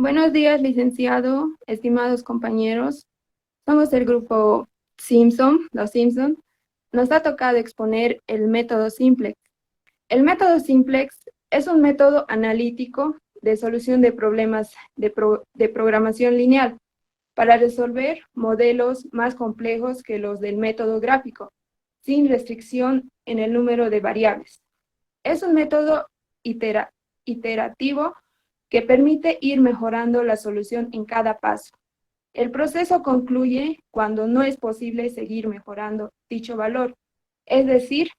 Buenos días, licenciado, estimados compañeros. Somos el grupo Simpson, los Simpson. Nos ha tocado exponer el método Simplex. El método Simplex es un método analítico de solución de problemas de programación lineal para resolver modelos más complejos que los del método gráfico, sin restricción en el número de variables. Es un método iterativo que permite ir mejorando la solución en cada paso. El proceso concluye cuando no es posible seguir mejorando dicho valor, es decir,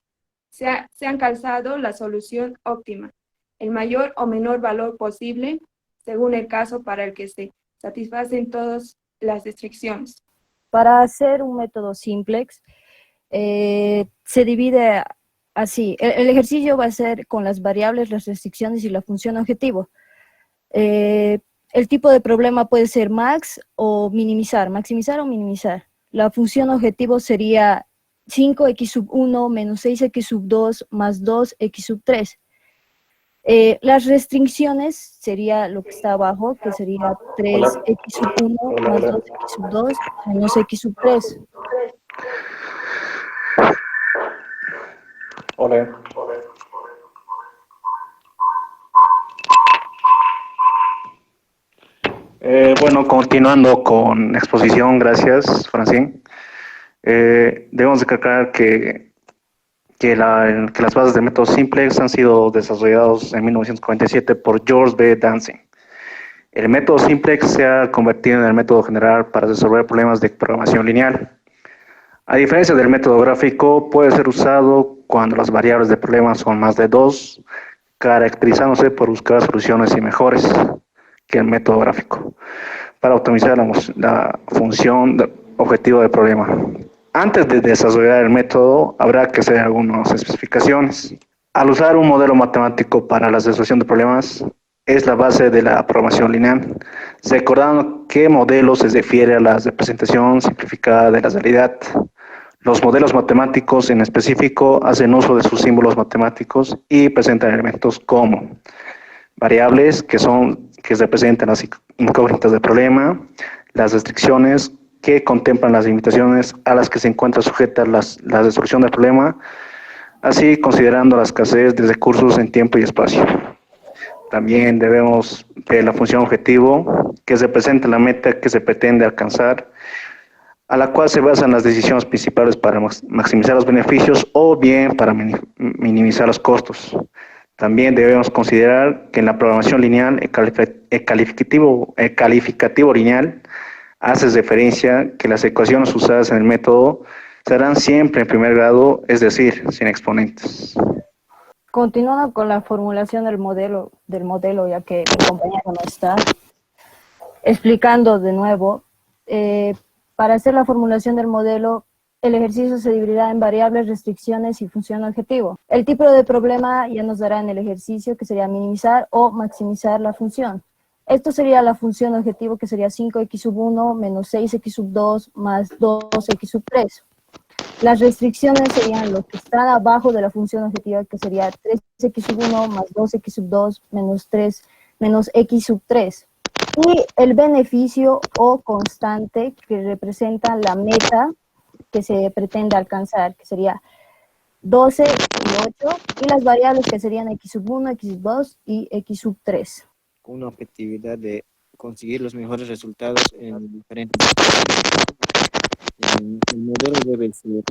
se han calzado la solución óptima, el mayor o menor valor posible, según el caso para el que se satisfacen todas las restricciones. Para hacer un método simplex, se divide así. El ejercicio va a ser con las variables, las restricciones y la función objetivo. El tipo de problema puede ser max o minimizar, maximizar o minimizar. La función objetivo sería 5x sub 1 menos 6x sub 2 más 2x sub 3. Las restricciones sería lo que está abajo, que sería Hola, 3x sub 1 hola, más hola. 2x sub 2 menos x sub 3. Hola. Bueno, continuando con la exposición, gracias, Francine. Debemos recalcar que las bases del método Simplex han sido desarrollados en 1947 por George B. Dantzig. El método Simplex se ha convertido en el método general para resolver problemas de programación lineal. A diferencia del método gráfico, puede ser usado cuando las variables de problema son más de 2, caracterizándose por buscar soluciones y mejores que el método gráfico, para optimizar la función objetivo del problema. Antes de desarrollar el método, habrá que hacer algunas especificaciones. Al usar un modelo matemático para la resolución de problemas, es la base de la programación lineal, recordando que modelo se refiere a la representación simplificada de la realidad. Los modelos matemáticos en específico hacen uso de sus símbolos matemáticos y presentan elementos como variables que representan las incógnitas del problema, las restricciones que contemplan las limitaciones a las que se encuentra sujeta la resolución del problema, así considerando la escasez de recursos en tiempo y espacio. También debemos ver la función objetivo, que representa la meta que se pretende alcanzar, a la cual se basan las decisiones principales para maximizar los beneficios o bien para minimizar los costos. También debemos considerar que en la programación lineal, el calificativo lineal hace referencia que las ecuaciones usadas en el método serán siempre en primer grado, es decir, sin exponentes. Continuando con la formulación del modelo, ya que mi compañero no está, explicando de nuevo, para hacer la formulación del modelo, el ejercicio se dividirá en variables, restricciones y función objetivo. El tipo de problema ya nos dará en el ejercicio, que sería minimizar o maximizar la función. Esto sería la función objetivo, que sería 5x sub 1 menos 6x sub 2 más 2x sub 3. Las restricciones serían lo que está abajo de la función objetiva, que sería 3x sub 1 más 2x sub 2 menos 3 menos x sub 3. Y el beneficio o constante, que representa la meta que se pretende alcanzar, que sería 12 y 8, y las variables que serían x sub 1, x sub 2 y x sub 3. Con una objetividad de conseguir los mejores resultados en diferentes situaciones. El modelo debe ser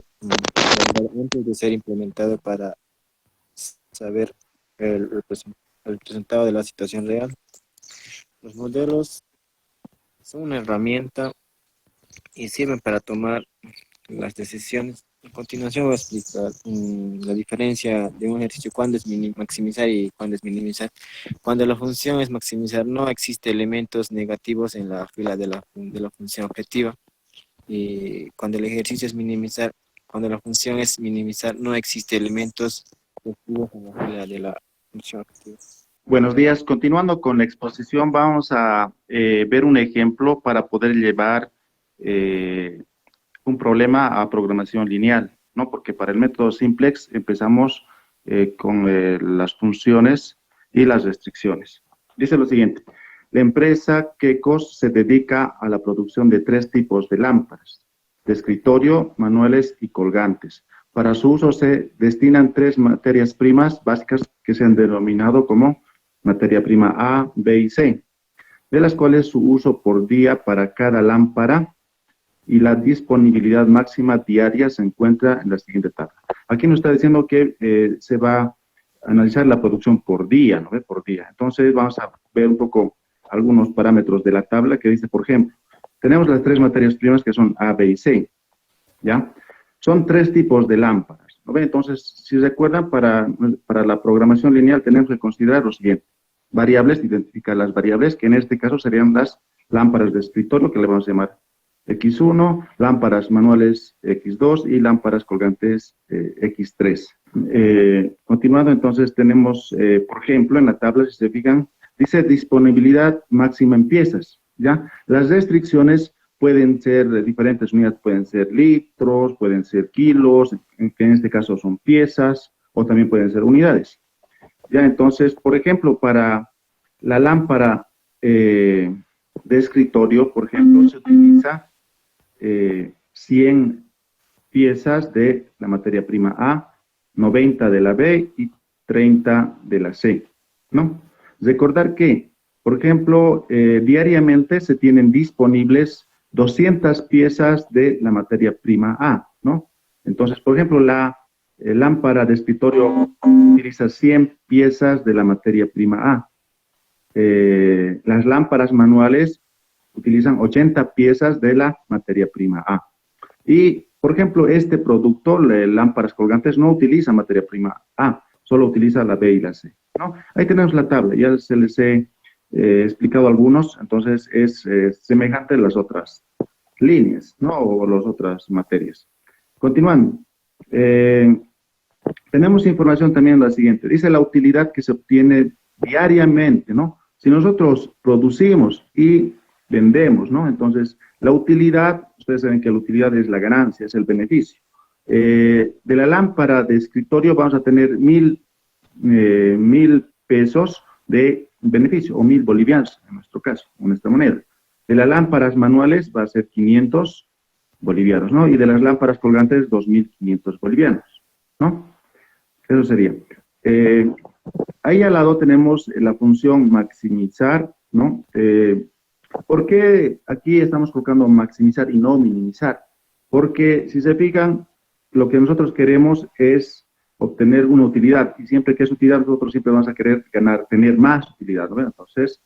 antes de ser implementado para saber el resultado de la situación real. Los modelos son una herramienta y sirven para tomar las decisiones. A continuación voy a explicar la diferencia de un ejercicio, cuándo es maximizar y cuándo es minimizar. Cuando la función es maximizar, no existe elementos negativos en la fila de la función objetiva. Y cuando el ejercicio es minimizar, cuando la función es minimizar, no existe elementos positivos en la fila de la función objetiva. Buenos días. Continuando con la exposición, vamos a ver un ejemplo para poder llevar un problema a programación lineal, ¿no? Porque para el método simplex empezamos con las funciones y las restricciones. Dice lo siguiente: la empresa Quecos se dedica a la producción de 3 tipos de lámparas, de escritorio, manuales y colgantes. Para su uso se destinan 3 materias primas básicas que se han denominado como materia prima A, B y C, de las cuales su uso por día para cada lámpara y la disponibilidad máxima diaria se encuentra en la siguiente tabla. Aquí nos está diciendo que se va a analizar la producción por día, ¿no? Por día. Entonces vamos a ver un poco algunos parámetros de la tabla que dice, por ejemplo, tenemos las 3 materias primas que son A, B y C, ¿ya? Son 3 tipos de lámparas, ¿no? Entonces, si recuerdan, para la programación lineal tenemos que considerar lo siguiente: variables, identificar las variables, que en este caso serían las lámparas de escritorio, que le vamos a llamar X1, lámparas manuales X2 y lámparas colgantes X3. Continuando, entonces tenemos, por ejemplo, en la tabla, si se fijan, dice disponibilidad máxima en piezas, ¿ya? Las restricciones pueden ser de diferentes unidades, pueden ser litros, pueden ser kilos, que en este caso son piezas, o también pueden ser unidades. Ya, entonces, por ejemplo, para la lámpara de escritorio, por ejemplo, se utiliza 100 piezas de la materia prima A, 90 de la B y 30 de la C, ¿no? Recordar que, por ejemplo, diariamente se tienen disponibles 200 piezas de la materia prima A, ¿no? Entonces, por ejemplo, la lámpara de escritorio utiliza 100 piezas de la materia prima A. Las lámparas manuales utilizan 80 piezas de la materia prima A. Y, por ejemplo, este producto, lámparas colgantes, no utiliza materia prima A, solo utiliza la B y la C, ¿no? Ahí tenemos la tabla, ya se les he explicado algunos, entonces es semejante a las otras líneas, ¿no? O las otras materias. Continuando, tenemos información también la siguiente, dice la utilidad que se obtiene diariamente, ¿no? Si nosotros producimos y vendemos, ¿no? Entonces, la utilidad, ustedes saben que la utilidad es la ganancia, es el beneficio. De la lámpara de escritorio vamos a tener 1,000 pesos de beneficio, o 1,000 bolivianos, en nuestro caso, en esta moneda. De las lámparas manuales va a ser 500 bolivianos, ¿no? Y de las lámparas colgantes, 2,500 bolivianos, ¿no? Eso sería. Ahí al lado tenemos la función maximizar, ¿no? ¿Por qué aquí estamos colocando maximizar y no minimizar? Porque si se fijan, lo que nosotros queremos es obtener una utilidad, y siempre que es utilidad, nosotros siempre vamos a querer tener más utilidad, ¿no? Entonces,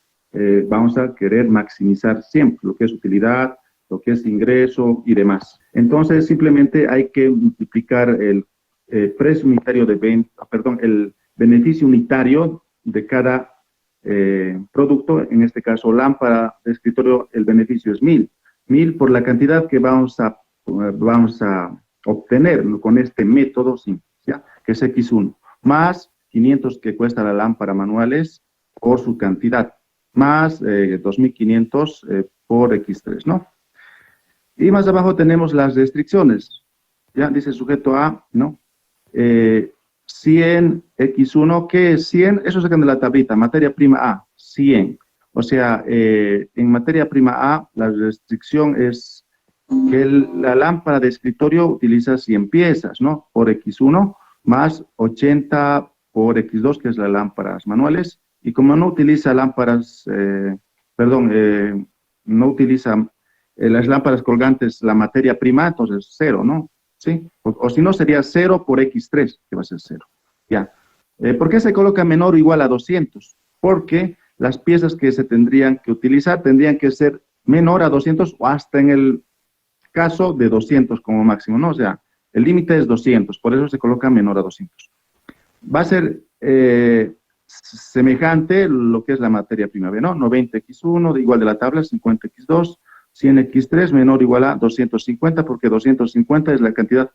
vamos a querer maximizar siempre lo que es utilidad, lo que es ingreso y demás. Entonces, simplemente hay que multiplicar el precio unitario de venta, perdón, el beneficio unitario de cada producto, en este caso lámpara de escritorio, el beneficio es 1,000. 1,000 por la cantidad que vamos a obtener con este método simple, ¿ya? Que es X1, más 500 que cuesta la lámpara manuales por su cantidad, más 2,500 por X3, ¿no? Y más abajo tenemos las restricciones, ¿ya? Dice sujeto A, ¿no? 100 X1, ¿qué es 100? Eso sacan de la tablita, materia prima A, 100. O sea, en materia prima A, la restricción es que la lámpara de escritorio utiliza 100 piezas, ¿no? Por X1, más 80 por X2, que es las lámparas manuales. Y como no utiliza lámparas, no utiliza las lámparas colgantes, la materia prima, entonces 0, ¿no? ¿Sí? O si no, sería 0 por X3, que va a ser 0. Ya. ¿Por qué se coloca menor o igual a 200? Porque las piezas que se tendrían que utilizar tendrían que ser menor a 200 o hasta en el caso de 200 como máximo, ¿no? O sea, el límite es 200, por eso se coloca menor a 200. Va a ser semejante lo que es la materia prima B, ¿no? 90X1, igual de la tabla, 50X2, 100X3 menor o igual a 250, porque 250 es la cantidad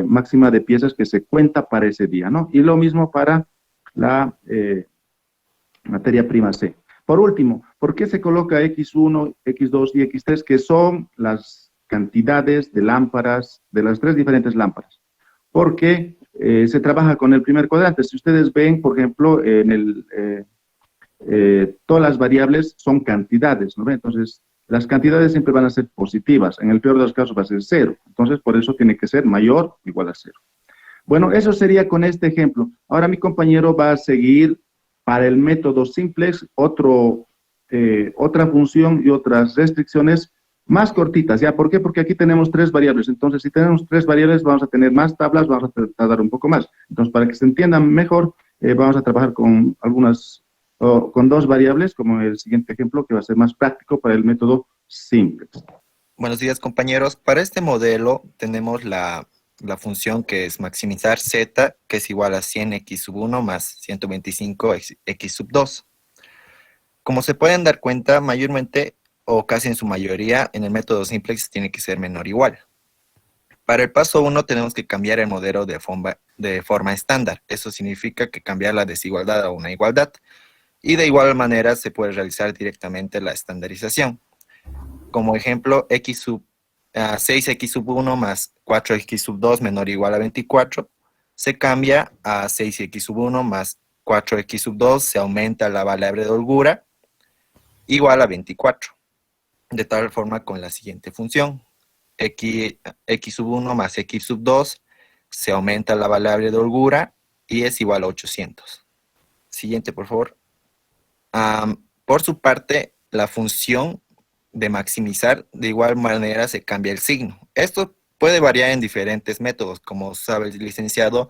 máxima de piezas que se cuenta para ese día, ¿no? Y lo mismo para la materia prima C. Por último, ¿por qué se coloca X1, X2 y X3, que son las cantidades de lámparas, de las 3 diferentes lámparas? Porque se trabaja con el primer cuadrante. Si ustedes ven, por ejemplo, en todas las variables son cantidades, ¿no ve? Entonces, las cantidades siempre van a ser positivas. En el peor de los casos va a ser cero. Entonces, por eso tiene que ser mayor o igual a cero. Bueno, eso sería con este ejemplo. Ahora mi compañero va a seguir para el método simplex otra función y otras restricciones más cortitas. ¿Ya? ¿Por qué? Porque aquí tenemos tres variables. Entonces, si tenemos tres variables, vamos a tener más tablas, vamos a tardar un poco más. Entonces, para que se entiendan mejor, vamos a trabajar con con dos variables, como el siguiente ejemplo, que va a ser más práctico para el método simplex. Buenos días, compañeros. Para este modelo tenemos la función que es maximizar z, que es igual a 100x sub 1 más 125x sub 2. Como se pueden dar cuenta, mayormente o casi en su mayoría, en el método simplex tiene que ser menor o igual. Para el paso 1 tenemos que cambiar el modelo de forma estándar. Eso significa que cambiar la desigualdad a una igualdad. Y de igual manera se puede realizar directamente la estandarización. Como ejemplo, 6x sub 1 más 4x sub 2 menor o igual a 24 se cambia a 6x sub 1 más 4x sub 2, se aumenta la variable de holgura igual a 24. De tal forma con la siguiente función. X sub 1 más x sub 2 se aumenta la variable de holgura y es igual a 800. Siguiente, por favor. Por su parte, la función de maximizar, de igual manera se cambia el signo. Esto puede variar en diferentes métodos. Como sabe el licenciado,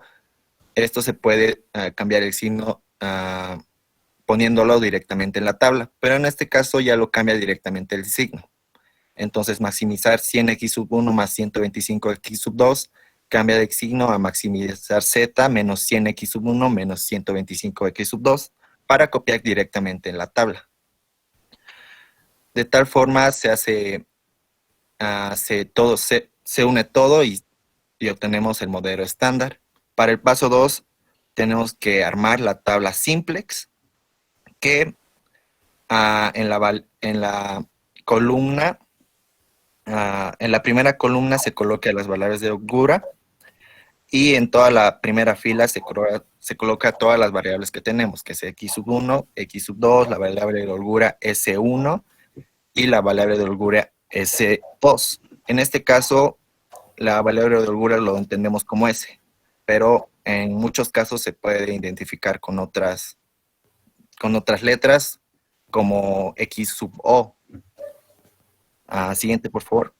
esto se puede cambiar el signo poniéndolo directamente en la tabla, pero en este caso ya lo cambia directamente el signo. Entonces, maximizar 100x sub 1 más 125x sub 2 cambia de signo a maximizar z menos 100x sub 1 menos 125x sub 2 para copiar directamente en la tabla. De tal forma se hace, se une todo y obtenemos el modelo estándar. Para el paso 2 tenemos que armar la tabla simplex que en la columna, en la primera columna se coloca las variables de holgura y en toda la primera fila se coloca todas las variables que tenemos, que es x sub 1, x sub 2, la variable de holgura S1 y la variable de holgura S2. En este caso, la variable de holgura lo entendemos como S, pero en muchos casos se puede identificar con otras letras como X sub O. Siguiente, por favor.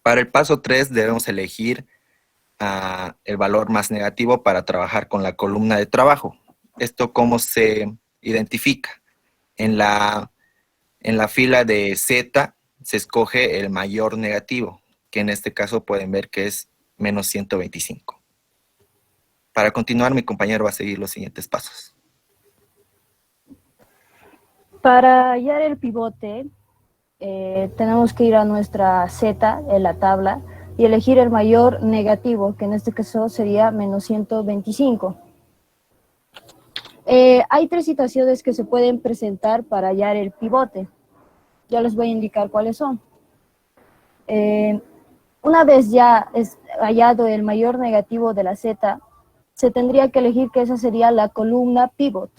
Para el paso 3 debemos elegir el valor más negativo para trabajar con la columna de trabajo. ¿Esto cómo se identifica? En la fila de Z se escoge el mayor negativo, que en este caso pueden ver que es menos 125. Para continuar, mi compañero va a seguir los siguientes pasos. Para hallar el pivote, tenemos que ir a nuestra Z en la tabla y elegir el mayor negativo, que en este caso sería menos 125. Hay tres situaciones que se pueden presentar para hallar el pivote. Ya les voy a indicar cuáles son. Una vez ya es hallado el mayor negativo de la Z, se tendría que elegir que esa sería la columna pivot.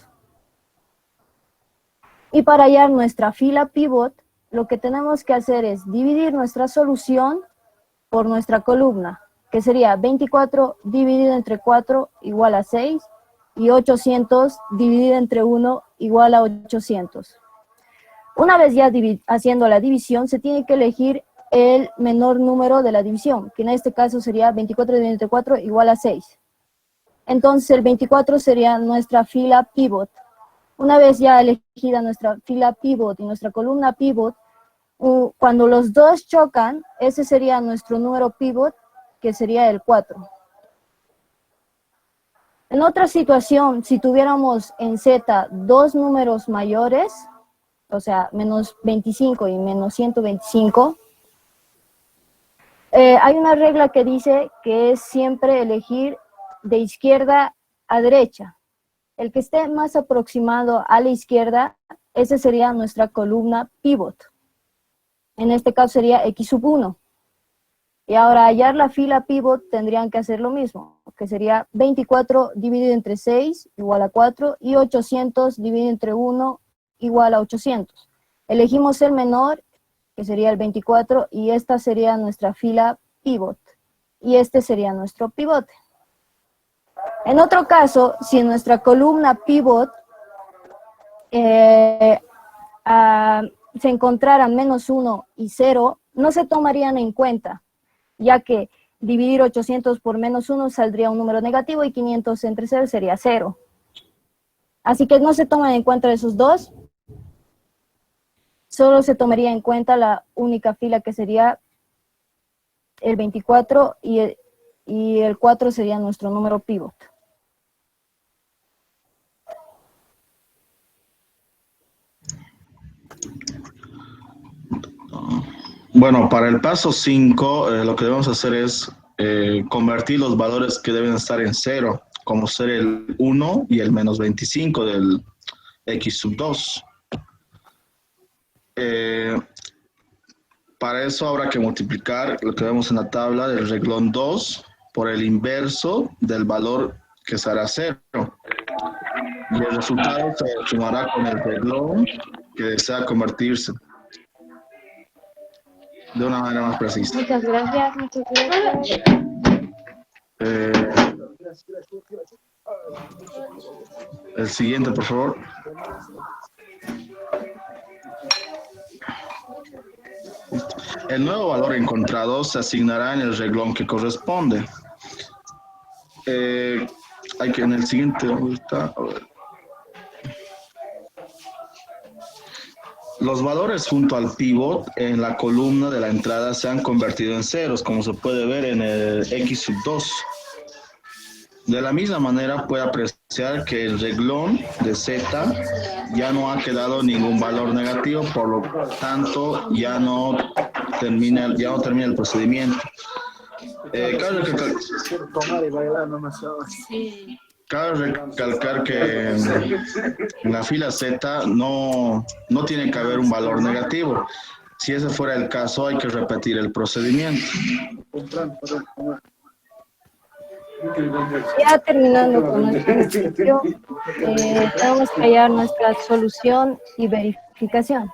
Y para hallar nuestra fila pivot, lo que tenemos que hacer es dividir nuestra solución por nuestra columna, que sería 24 dividido entre 4 igual a 6, y 800 dividido entre 1 igual a 800. Una vez ya haciendo la división, se tiene que elegir el menor número de la división, que en este caso sería 24 dividido entre 4 igual a 6. Entonces el 24 sería nuestra fila pivot. Una vez ya elegida nuestra fila pivot y nuestra columna pivot, cuando los dos chocan, ese sería nuestro número pivot, que sería el 4. En otra situación, si tuviéramos en Z dos números mayores, o sea, menos 25 y menos 125, hay una regla que dice que es siempre elegir de izquierda a derecha. El que esté más aproximado a la izquierda, esa sería nuestra columna pivot. En este caso sería X sub 1. Y ahora hallar la fila pivot tendrían que hacer lo mismo, que sería 24 dividido entre 6 igual a 4 y 800 dividido entre 1 igual a 800. Elegimos el menor, que sería el 24, y esta sería nuestra fila pivot. Y este sería nuestro pivote. En otro caso, si en nuestra columna pivot se encontraran -1 y 0, no se tomarían en cuenta, ya que dividir 800 por -1 saldría un número negativo y 500 entre 0 sería 0. Así que no se toman en cuenta esos dos, solo se tomaría en cuenta la única fila que sería el 24 y el 4 sería nuestro número pivot. Bueno, para el paso 5, lo que debemos hacer es convertir los valores que deben estar en 0, como ser el 1 y el -25 del x sub 2. Para eso habrá que multiplicar lo que vemos en la tabla del reglón 2 por el inverso del valor que será 0. Y el resultado se sumará con el reglón que desea convertirse de una manera más precisa. Muchas gracias, muchas gracias. El siguiente, por favor. El nuevo valor encontrado se asignará en el reglón que corresponde. Hay que en el siguiente, ¿dónde está? A ver. Los valores junto al pivot en la columna de la entrada se han convertido en ceros, como se puede ver en el x sub 2. De la misma manera puede apreciar que el reglón de z ya no ha quedado ningún valor negativo, por lo tanto ya no termina el procedimiento. Cabe recalcar que en la fila Z no tiene que haber un valor negativo. Si ese fuera el caso, hay que repetir el procedimiento. Ya terminando con nuestro ejercicio, tenemos que hallar nuestra solución y verificación.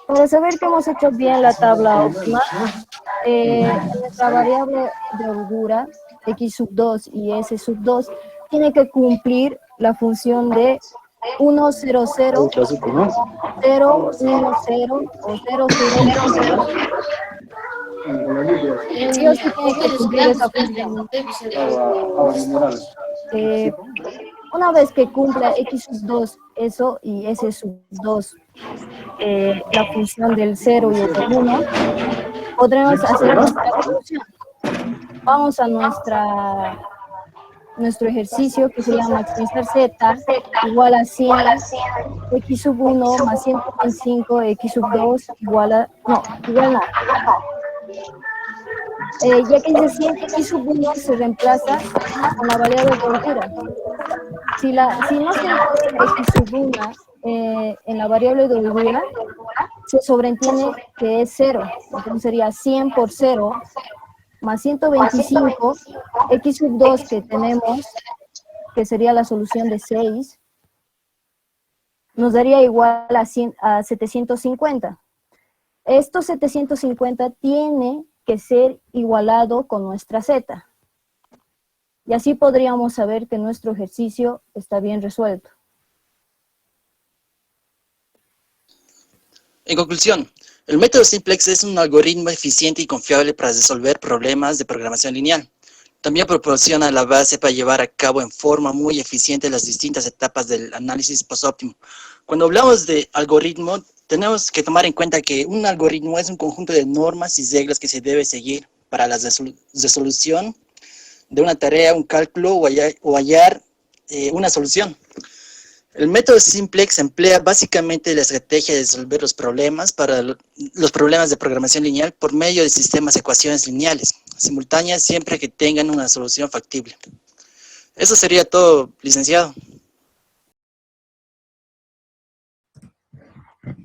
Para saber que hemos hecho bien la tabla óptima, nuestra variable de holgura, x sub 2 y s sub 2, tiene que cumplir la función de 1, 0, 0, 0, 1, 0 o 0, 0, 0. Sí o sí tiene que cumplir esa función. Una vez que cumpla x sub 2 eso y s sub 2 la función del 0 y el 1, podremos hacer nuestra solución. Vamos a nuestro ejercicio que se llama maximizar z igual a 100 x sub 1 más 125 x sub 2 igual a ya que dice 100 x sub 1 se reemplaza con la variable de holgura. Si no se encuentra x sub 1 en la variable de holgura, se sobreentiende que es 0. Entonces sería 100 por 0 más 125, x sub 2 que tenemos, que sería la solución de 6, nos daría igual a 750. Estos 750 tiene que ser igualado con nuestra z. Y así podríamos saber que nuestro ejercicio está bien resuelto. En conclusión, el método simplex es un algoritmo eficiente y confiable para resolver problemas de programación lineal. También proporciona la base para llevar a cabo en forma muy eficiente las distintas etapas del análisis postóptimo. Cuando hablamos de algoritmo, tenemos que tomar en cuenta que un algoritmo es un conjunto de normas y reglas que se debe seguir para la resolución de una tarea, un cálculo o hallar una solución. El método simplex emplea básicamente la estrategia de resolver los problemas de programación lineal por medio de sistemas de ecuaciones lineales, simultáneas siempre que tengan una solución factible. Eso sería todo, licenciado.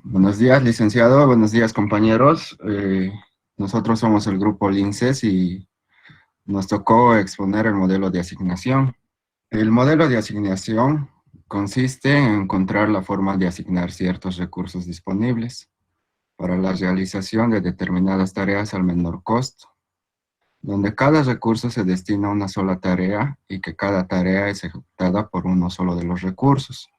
Buenos días, licenciado. Buenos días, compañeros. Nosotros somos el grupo Linces y nos tocó exponer el modelo de asignación. El modelo de asignación consiste en encontrar la forma de asignar ciertos recursos disponibles para la realización de determinadas tareas al menor costo, donde cada recurso se destina a una sola tarea y que cada tarea es ejecutada por uno solo de los recursos.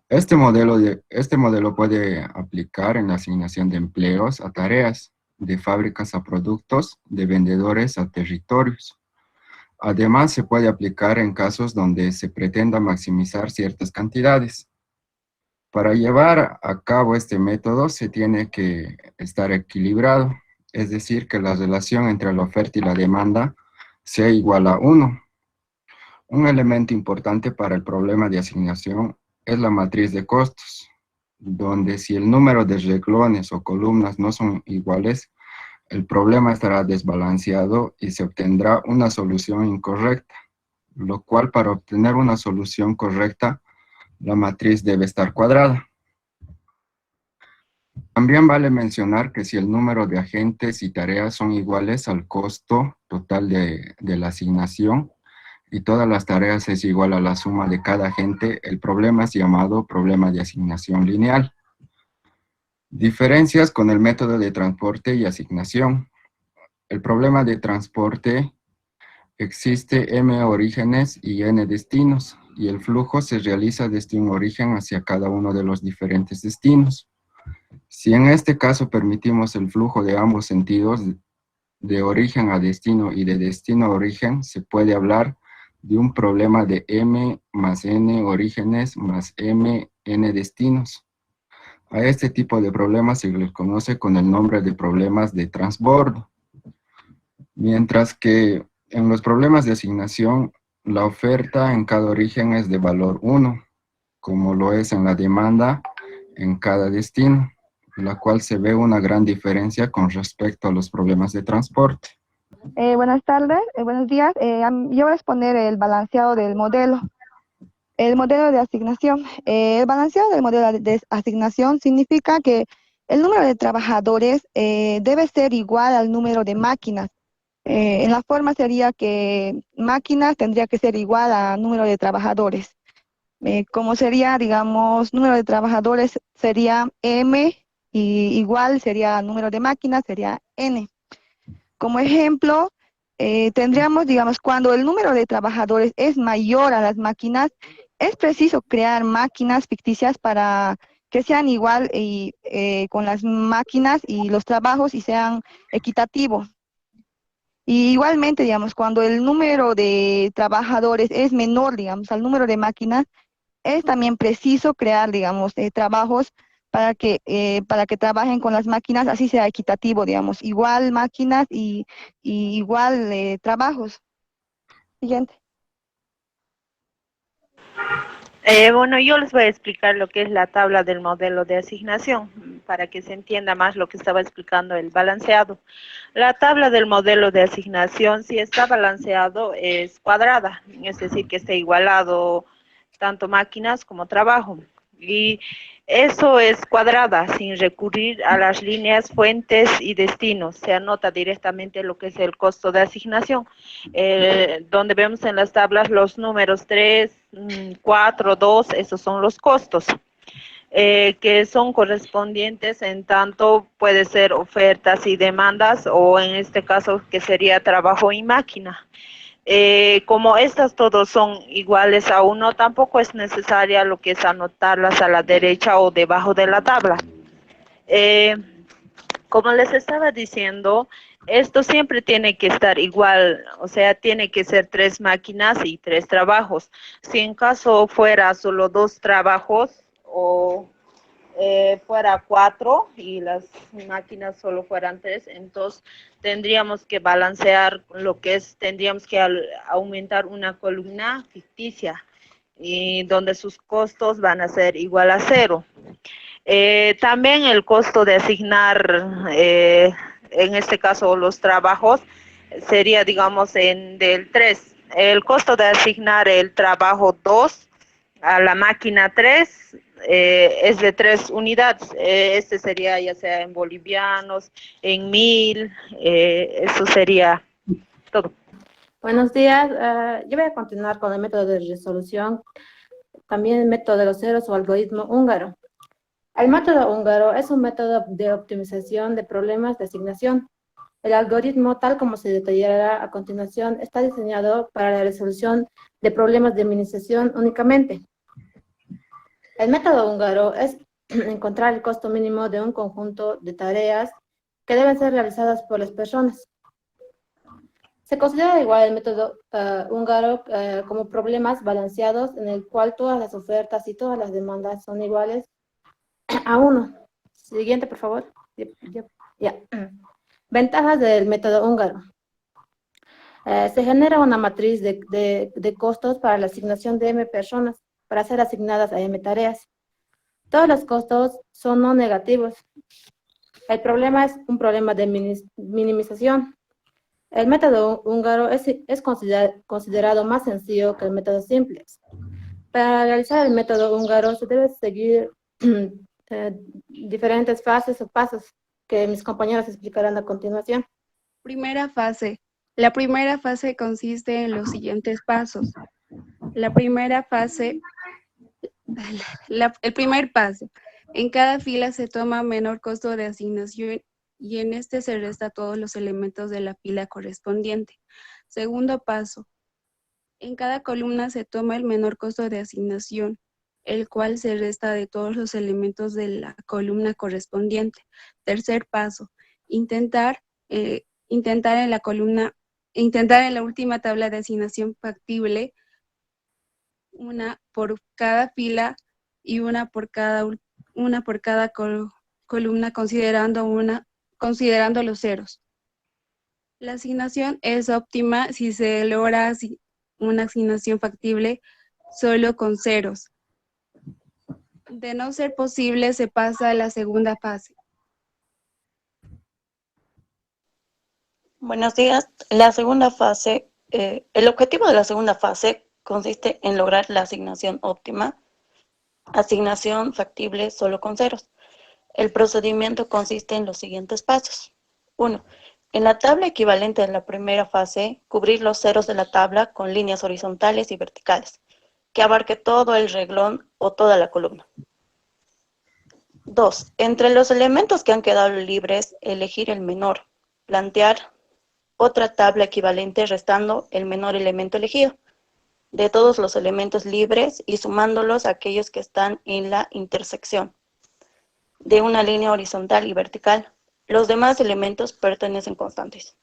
Este modelo puede aplicar en la asignación de empleos a tareas, de fábricas a productos, de vendedores a territorios. Además, se puede aplicar en casos donde se pretenda maximizar ciertas cantidades. Para llevar a cabo este método se tiene que estar equilibrado, es decir, que la relación entre la oferta y la demanda sea igual a 1. Un elemento importante para el problema de asignación es la matriz de costos, donde si el número de renglones o columnas no son iguales, el problema estará desbalanceado y se obtendrá una solución incorrecta, lo cual para obtener una solución correcta, la matriz debe estar cuadrada. También vale mencionar que si el número de agentes y tareas son iguales al costo total de la asignación y todas las tareas es igual a la suma de cada agente, el problema es llamado problema de asignación lineal. Diferencias con el método de transporte y asignación. El problema de transporte existe M orígenes y N destinos, y el flujo se realiza desde un origen hacia cada uno de los diferentes destinos. Si en este caso permitimos el flujo de ambos sentidos, de origen a destino y de destino a origen, se puede hablar de un problema de M más N orígenes más M, N destinos. A este tipo de problemas se les conoce con el nombre de problemas de transbordo. Mientras que en los problemas de asignación, la oferta en cada origen es de valor 1, como lo es en la demanda en cada destino, la cual se ve una gran diferencia con respecto a los problemas de transporte. Buenas tardes, buenos días. Yo voy a exponer el balanceado del modelo. El modelo de asignación. El balanceado del modelo de asignación significa que el número de trabajadores debe ser igual al número de máquinas. En la forma sería que máquinas tendría que ser igual a número de trabajadores. Como sería, digamos, número de trabajadores sería M y igual sería número de máquinas sería N. Como ejemplo, tendríamos, digamos, cuando el número de trabajadores es mayor a las máquinas, es preciso crear máquinas ficticias para que sean igual con las máquinas y los trabajos y sean equitativos. Y igualmente, digamos, cuando el número de trabajadores es menor, digamos, al número de máquinas, es también preciso crear, digamos, trabajos para que trabajen con las máquinas, así sea equitativo, digamos, igual máquinas y igual trabajos. Siguiente. Bueno, yo les voy a explicar lo que es la tabla del modelo de asignación, para que se entienda más lo que estaba explicando el balanceado. La tabla del modelo de asignación, si está balanceado, es cuadrada, es decir, que esté igualado tanto máquinas como trabajo. Y eso es cuadrada, sin recurrir a las líneas, fuentes y destinos. Se anota directamente lo que es el costo de asignación, donde vemos en las tablas los números 3, 4, 2, esos son los costos, que son correspondientes en tanto puede ser ofertas y demandas, o en este caso que sería trabajo y máquina. Como estas todos son iguales a 1, tampoco es necesaria lo que es anotarlas a la derecha o debajo de la tabla. Como les estaba diciendo, esto siempre tiene que estar igual, o sea, tiene que ser 3 máquinas y 3 trabajos. Si en caso fuera solo 2 trabajos o fuera 4 y las máquinas solo fueran 3, entonces tendríamos que balancear lo que es, tendríamos que aumentar una columna ficticia y donde sus costos van a ser igual a 0. También el costo de asignar, en este caso los trabajos, sería, digamos, del 3. El costo de asignar el trabajo 2 a la máquina 3 es de 3 unidades. Este sería ya sea en bolivianos, en 1000, eso sería todo. Buenos días. Yo voy a continuar con el método de resolución, también el método de los ceros o algoritmo húngaro. El método húngaro es un método de optimización de problemas de asignación. El algoritmo, tal como se detallará a continuación, está diseñado para la resolución de problemas de minimización únicamente. El método húngaro es encontrar el costo mínimo de un conjunto de tareas que deben ser realizadas por las personas. Se considera igual el método húngaro como problemas balanceados en el cual todas las ofertas y todas las demandas son iguales a 1. Siguiente, por favor. Ya. Ventajas del método húngaro. Se genera una matriz de costos para la asignación de M personas para ser asignadas a M tareas. Todos los costos son no negativos. El problema es un problema de minimización. El método húngaro es considerado más sencillo que el método simplex. Para realizar el método húngaro se debe seguir diferentes fases o pasos que mis compañeros explicarán a continuación. Primera fase. La primera fase consiste en los siguientes pasos. La primera fase, el primer paso. En cada fila se toma menor costo de asignación y en este se resta todos los elementos de la fila correspondiente. Segundo paso. En cada columna se toma el menor costo de asignación, el cual se resta de todos los elementos de la columna correspondiente. Tercer paso. Intentar en la última tabla de asignación factible, una por cada fila y una por cada columna considerando los ceros. La asignación es óptima si se logra una asignación factible solo con ceros. De no ser posible, se pasa a la segunda fase. Buenos días. La segunda fase, el objetivo de la segunda fase consiste en lograr la asignación óptima, asignación factible solo con ceros. El procedimiento consiste en los siguientes pasos. 1. En la tabla equivalente a la primera fase, cubrir los ceros de la tabla con líneas horizontales y verticales, que abarque todo el renglón o toda la columna. 2. Entre los elementos que han quedado libres, elegir el menor, plantear otra tabla equivalente restando el menor elemento elegido de todos los elementos libres y sumándolos a aquellos que están en la intersección de una línea horizontal y vertical. Los demás elementos pertenecen constantes.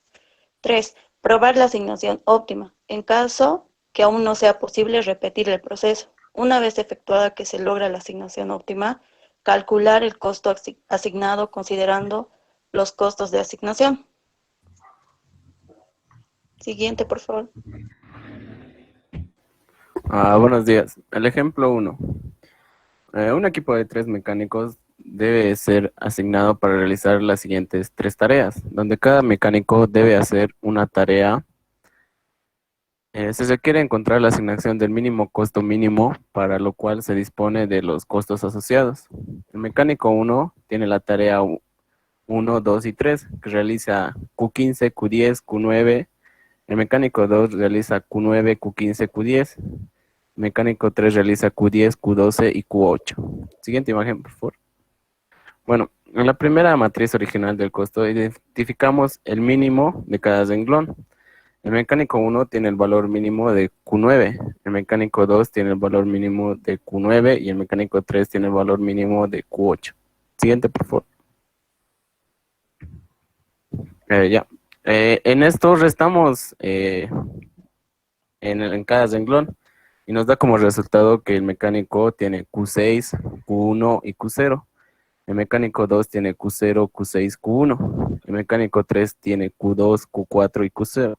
3. Probar la asignación óptima. En caso que aún no sea posible repetir el proceso. Una vez efectuada que se logra la asignación óptima, calcular el costo asignado considerando los costos de asignación. Siguiente, por favor. Buenos días. El ejemplo 1. Un equipo de 3 mecánicos debe ser asignado para realizar las siguientes 3 tareas, donde cada mecánico debe hacer una tarea. Se requiere encontrar la asignación del mínimo costo mínimo, para lo cual se dispone de los costos asociados. El mecánico 1 tiene la tarea 1, 2 y 3, que realiza Q15, Q10, Q9. El mecánico 2 realiza Q9, Q15, Q10. El mecánico 3 realiza Q10, Q12 y Q8. Siguiente imagen, por favor. Bueno, en la primera matriz original del costo identificamos el mínimo de cada renglón. El mecánico 1 tiene el valor mínimo de Q9, el mecánico 2 tiene el valor mínimo de Q9 y el mecánico 3 tiene el valor mínimo de Q8. Siguiente, por favor. En esto restamos en cada renglón y nos da como resultado que el mecánico tiene Q6, Q1 y Q0. El mecánico 2 tiene Q0, Q6, Q1. El mecánico 3 tiene Q2, Q4 y Q0.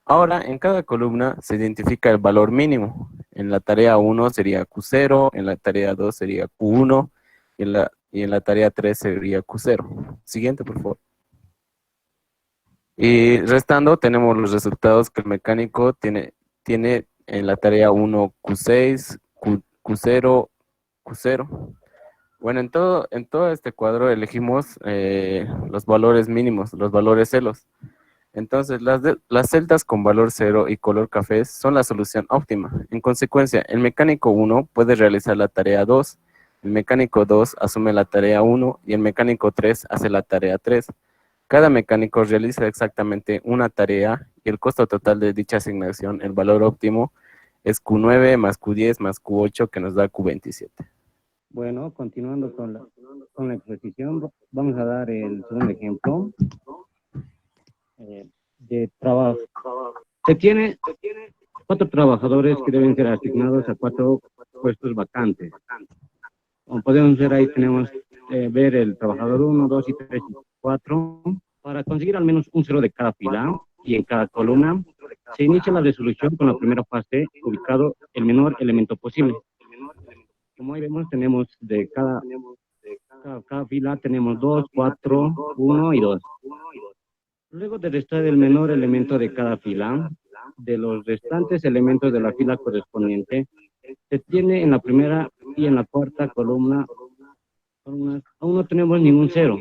Ahora, en cada columna se identifica el valor mínimo. En la tarea 1 sería Q0, en la tarea 2 sería Q1 y en la tarea 3 sería Q0. Siguiente, por favor. Y restando tenemos los resultados que el mecánico tiene en la tarea 1 Q6, Q0, Q0. Bueno, en todo este cuadro elegimos los valores mínimos, los valores celos. Entonces, las celdas con valor 0 y color café son la solución óptima. En consecuencia, el mecánico 1 puede realizar la tarea 2, el mecánico 2 asume la tarea 1 y el mecánico 3 hace la tarea 3. Cada mecánico realiza exactamente una tarea y el costo total de dicha asignación, el valor óptimo, es Q9 más Q10 más Q8, que nos da Q27. Bueno, continuando con la exposición, vamos a dar el segundo ejemplo de trabajo. Se tiene 4 trabajadores que deben ser asignados a 4 puestos vacantes. Como podemos ver ahí tenemos ver el trabajador 1, 2 y 3 y 4. Para conseguir al menos un 0 de cada fila y en cada columna, se inicia la resolución con la primera fase, ubicado el menor elemento posible. Como ahí vemos, tenemos de cada fila, tenemos 2, 4, 1 y 2. Luego de restar el menor elemento de cada fila, de los restantes elementos de la fila correspondiente, se tiene en la primera y en la cuarta columna, aún no tenemos ningún 0.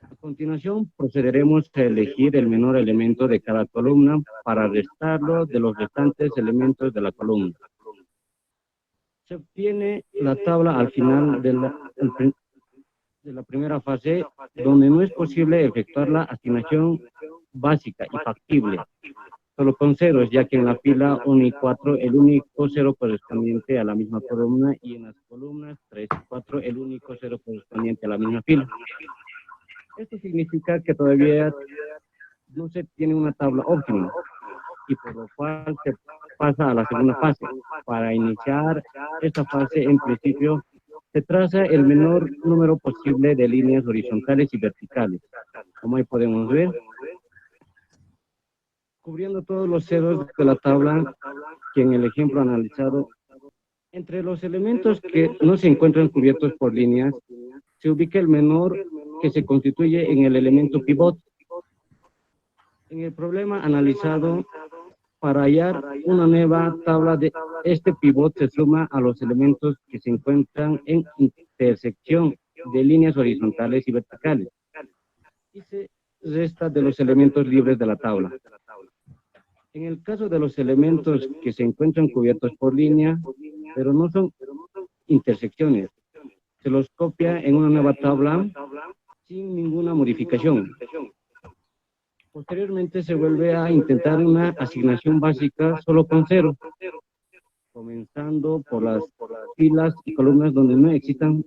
A continuación, procederemos a elegir el menor elemento de cada columna para restarlo de los restantes elementos de la columna. Se obtiene la tabla al final de la primera fase, donde no es posible efectuar la asignación básica y factible, solo con ceros, ya que en la fila 1 y 4 el único 0 correspondiente a la misma columna y en las columnas 3 y 4 el único 0 correspondiente a la misma fila. Esto significa que todavía no se tiene una tabla óptima y por lo cual se pasa a la segunda fase. Para iniciar esta fase, en principio, se traza el menor número posible de líneas horizontales y verticales, como ahí podemos ver, cubriendo todos los ceros de la tabla que en el ejemplo analizado. Entre los elementos que no se encuentran cubiertos por líneas, se ubica el menor que se constituye en el elemento pivot. En el problema analizado, para hallar una nueva tabla de este pivot se suma a los elementos que se encuentran en intersección de líneas horizontales y verticales y se resta de los elementos libres de la tabla. En el caso de los elementos que se encuentran cubiertos por línea, pero no son intersecciones, se los copia en una nueva tabla sin ninguna modificación. Posteriormente se vuelve a intentar una asignación básica solo con 0, comenzando por las filas y columnas donde no existan.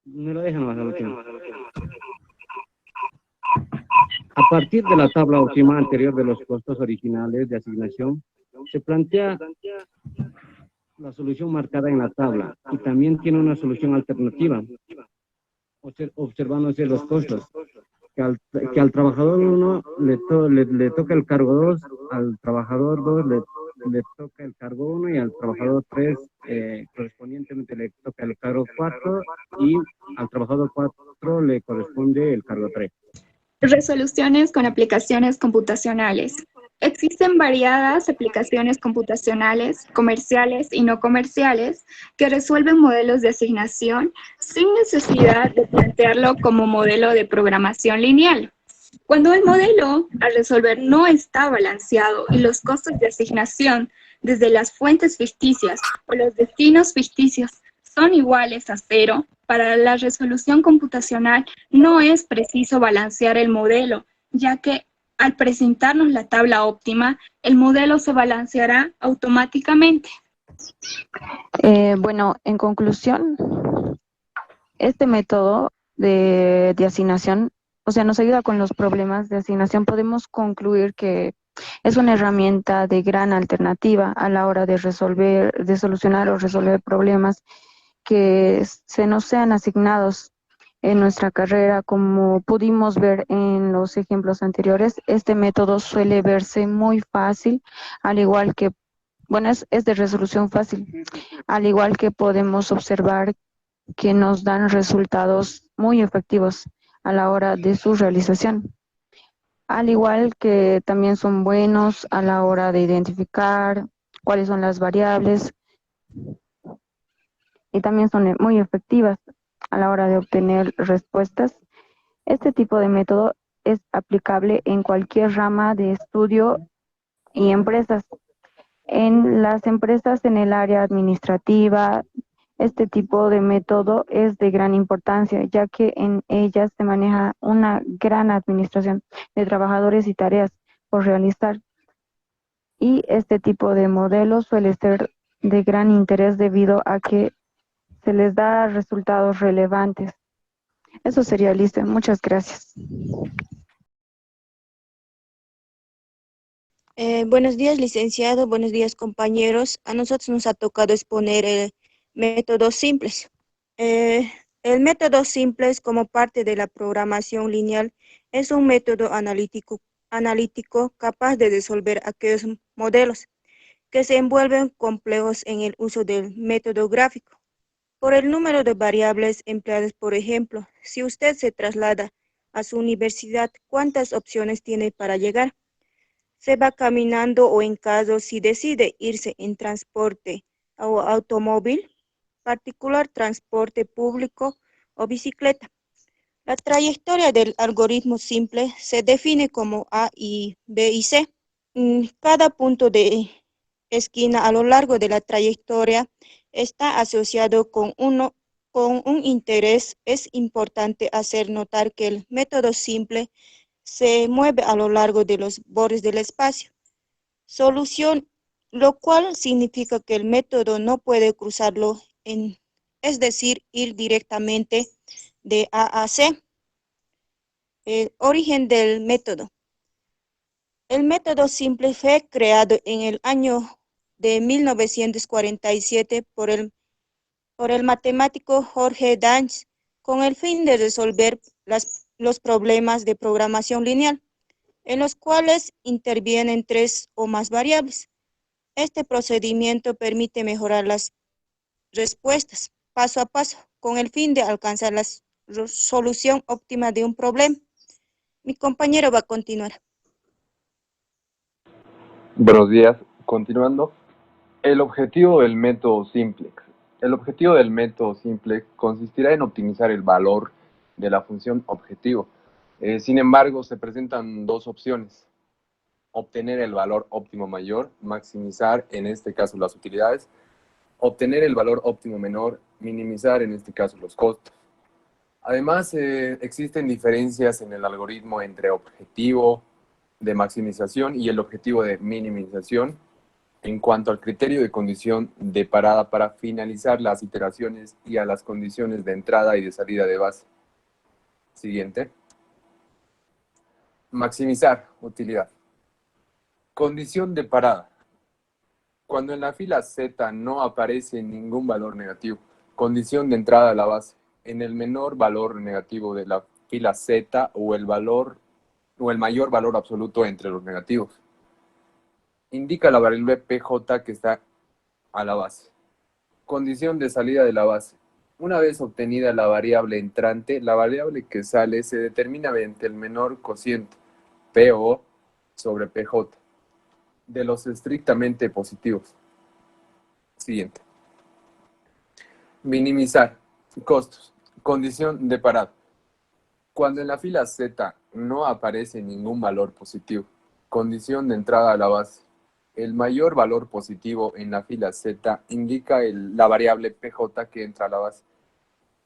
Me lo dejan más al último. A partir de la tabla óptima anterior de los costos originales de asignación, se plantea la solución marcada en la tabla y también tiene una solución alternativa, observándose los costos. Que al trabajador 1 le toca el cargo 2, al trabajador 2 le toca el cargo 1 y al trabajador 3 correspondientemente le toca el cargo 4 y al trabajador 4 le corresponde el cargo 3. Resoluciones con aplicaciones computacionales. Existen variadas aplicaciones computacionales, comerciales y no comerciales, que resuelven modelos de asignación sin necesidad de plantearlo como modelo de programación lineal. Cuando el modelo a resolver no está balanceado y los costos de asignación desde las fuentes ficticias o los destinos ficticios son iguales a 0, para la resolución computacional no es preciso balancear el modelo, ya que al presentarnos la tabla óptima, el modelo se balanceará automáticamente. Bueno, en conclusión, este método de asignación, nos ayuda con los problemas de asignación. Podemos concluir que es una herramienta de gran alternativa a la hora de solucionar o resolver problemas que se nos sean asignados en nuestra carrera. Como pudimos ver en los ejemplos anteriores, este método suele verse muy fácil, al igual que, es de resolución fácil, al igual que podemos observar que nos dan resultados muy efectivos a la hora de su realización. Al igual que también son buenos a la hora de identificar cuáles son las variables. y también son muy efectivas a la hora de obtener respuestas. Este tipo de método es aplicable en cualquier rama de estudio y empresas. En las empresas en el área administrativa, este tipo de método es de gran importancia, ya que en ellas se maneja una gran administración de trabajadores y tareas por realizar. Y este tipo de modelo suele ser de gran interés debido a que se les da resultados relevantes. Eso sería listo. Muchas gracias. Buenos días, licenciado. Buenos días, compañeros. A nosotros nos ha tocado exponer el método simples. El método simples, como parte de la programación lineal, es un método analítico capaz de resolver aquellos modelos que se envuelven complejos en el uso del método gráfico. Por el número de variables empleadas, por ejemplo, si usted se traslada a su universidad, ¿cuántas opciones tiene para llegar? Se va caminando o en caso si decide irse en transporte o automóvil, particular, transporte público o bicicleta. La trayectoria del algoritmo simple se define como A y B y C. Cada punto de esquina a lo largo de la trayectoria está asociado con un interés. Es importante hacer notar que el método simple se mueve a lo largo de los bordes del espacio. Solución, lo cual significa que el método no puede cruzarlo, es decir, ir directamente de A a C. El origen del método. El método simple fue creado en el año de 1947 por el matemático Jorge Danz con el fin de resolver los problemas de programación lineal, en los cuales intervienen 3 o más variables. Este procedimiento permite mejorar las respuestas paso a paso con el fin de alcanzar la solución óptima de un problema. Mi compañero va a continuar. Buenos días. Continuando, el objetivo del método simplex. El objetivo del método simplex consistirá en optimizar el valor de la función objetivo. Sin embargo, se presentan dos opciones: obtener el valor óptimo mayor, maximizar en este caso las utilidades; obtener el valor óptimo menor, minimizar en este caso los costos. Además, existen diferencias en el algoritmo entre objetivo de maximización y el objetivo de minimización en cuanto al criterio de condición de parada para finalizar las iteraciones y a las condiciones de entrada y de salida de base. Siguiente. Maximizar utilidad. Condición de parada. Cuando en la fila Z no aparece ningún valor negativo. Condición de entrada a la base. En el menor valor negativo de la fila Z o el mayor valor absoluto entre los negativos. Indica la variable PJ que está a la base. Condición de salida de la base. Una vez obtenida la variable entrante, la variable que sale se determina mediante el menor cociente, PO sobre PJ, de los estrictamente positivos. Siguiente. Minimizar costos. Condición de parada. Cuando en la fila Z no aparece ningún valor positivo. Condición de entrada a la base. El mayor valor positivo en la fila Z indica la variable PJ que entra a la base.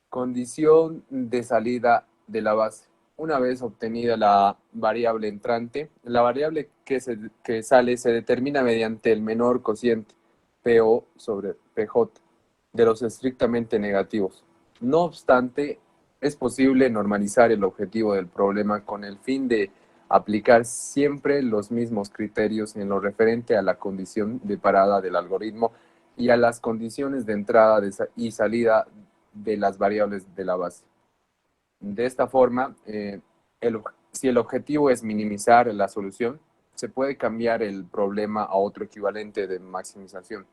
Condición de salida de la base. Una vez obtenida la variable entrante, la variable que sale se determina mediante el menor cociente, PO sobre PJ, de los estrictamente negativos. No obstante, es posible normalizar el objetivo del problema con el fin de aplicar siempre los mismos criterios en lo referente a la condición de parada del algoritmo y a las condiciones de entrada y salida de las variables de la base. De esta forma, si el objetivo es minimizar la solución, se puede cambiar el problema a otro equivalente de maximización,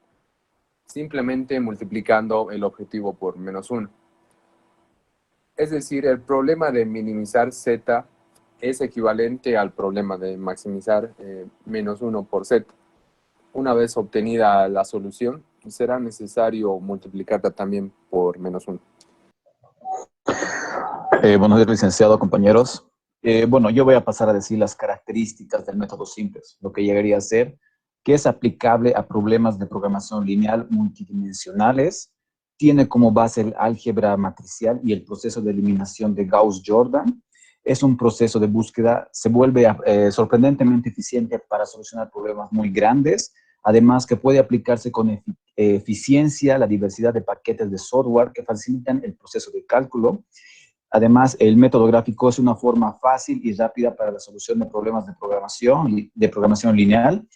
simplemente multiplicando el objetivo por -1. Es decir, el problema de minimizar Z es equivalente al problema de maximizar -1 por Z. Una vez obtenida la solución, será necesario multiplicarla también por -1. Buenos días, licenciado, compañeros. Bueno, yo voy a pasar a decir las características del método simplex, lo que llegaría a ser que es aplicable a problemas de programación lineal multidimensionales, tiene como base el álgebra matricial y el proceso de eliminación de Gauss-Jordan, es un proceso de búsqueda, se vuelve sorprendentemente eficiente para solucionar problemas muy grandes, además que puede aplicarse con eficiencia a la diversidad de paquetes de software que facilitan el proceso de cálculo. Además, el método gráfico es una forma fácil y rápida para la solución de problemas de programación lineal,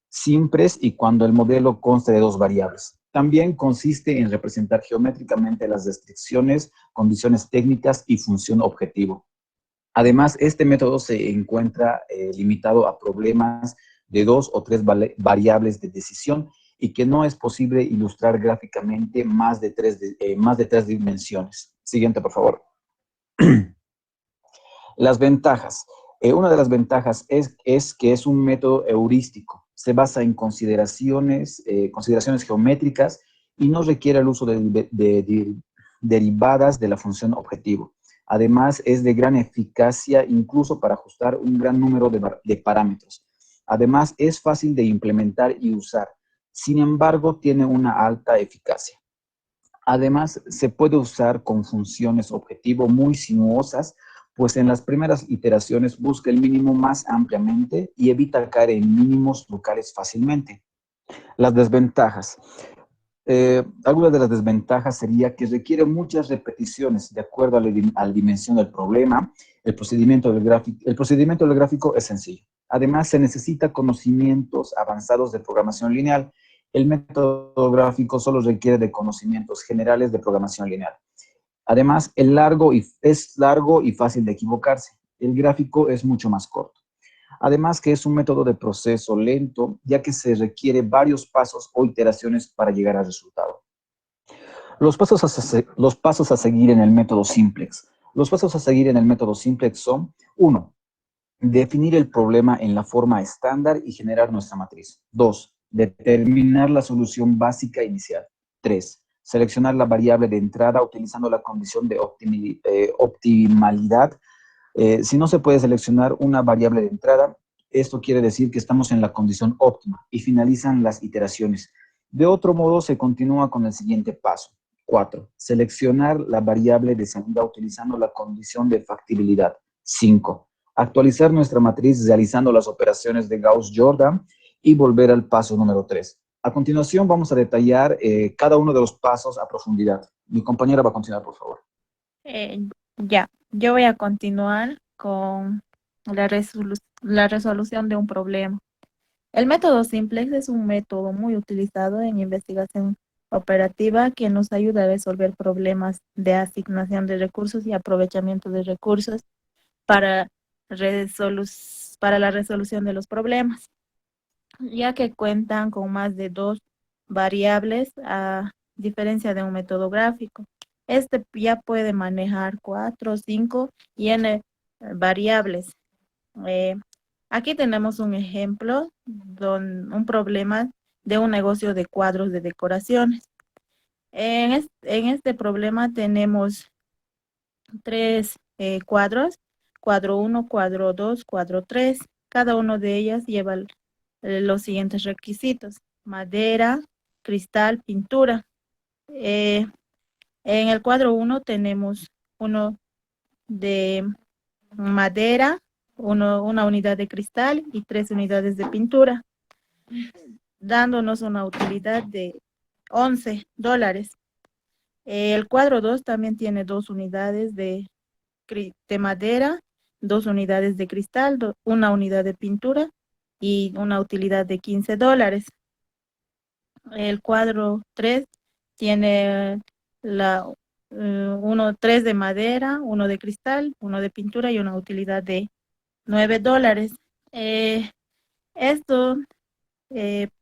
simples y cuando el modelo consta de dos variables. También consiste en representar geométricamente las restricciones, condiciones técnicas y función objetivo. Además, este método se encuentra limitado a problemas de 2 o 3 variables de decisión y que no es posible ilustrar gráficamente más de tres dimensiones. Siguiente, por favor. Las ventajas. Una de las ventajas es que es un método heurístico. Se basa en consideraciones geométricas y no requiere el uso de derivadas de la función objetivo. Además, es de gran eficacia incluso para ajustar un gran número de parámetros. Además, es fácil de implementar y usar. Sin embargo, tiene una alta eficacia. Además, se puede usar con funciones objetivo muy sinuosas, pues en las primeras iteraciones busca el mínimo más ampliamente y evita caer en mínimos locales fácilmente. Las desventajas. Algunas de las desventajas sería que requiere muchas repeticiones de acuerdo a la dimensión del problema. El procedimiento del gráfico es sencillo. Además, se necesita conocimientos avanzados de programación lineal. El método gráfico solo requiere de conocimientos generales de programación lineal. Además, es largo y fácil de equivocarse. El gráfico es mucho más corto. Además que es un método de proceso lento, ya que se requiere varios pasos o iteraciones para llegar al resultado. Los pasos a seguir en el método simplex. Los pasos a seguir en el método simplex son: 1. Definir el problema en la forma estándar y generar nuestra matriz. 2. Determinar la solución básica inicial. 3. Seleccionar la variable de entrada utilizando la condición de optimalidad. Si no se puede seleccionar una variable de entrada, esto quiere decir que estamos en la condición óptima y finalizan las iteraciones. De otro modo, se continúa con el siguiente paso. 4. Seleccionar la variable de salida utilizando la condición de factibilidad. 5. Actualizar nuestra matriz realizando las operaciones de Gauss-Jordan y volver al paso número 3. A continuación, vamos a detallar cada uno de los pasos a profundidad. Mi compañera va a continuar, por favor. Yo voy a continuar con la resolución de un problema. El método simplex es un método muy utilizado en investigación operativa que nos ayuda a resolver problemas de asignación de recursos y aprovechamiento de recursos para la resolución de los problemas, ya que cuentan con más de 2 variables a diferencia de un método gráfico. Este ya puede manejar 4, 5 y n variables. Aquí tenemos un ejemplo, un problema de un negocio de cuadros de decoraciones. En este problema tenemos 3 cuadros, cuadro 1, cuadro 2, cuadro 3. Cada uno de ellas lleva los siguientes requisitos: madera, cristal, pintura. En el cuadro 1 tenemos uno de madera, una unidad de cristal y 3 unidades de pintura, dándonos una utilidad de $11. El cuadro 2 también tiene 2 unidades de madera, 2 unidades de cristal, una unidad de pintura y una utilidad de $15. El cuadro 3 tiene 3 de madera, 1 de cristal, 1 de pintura y una utilidad de $9.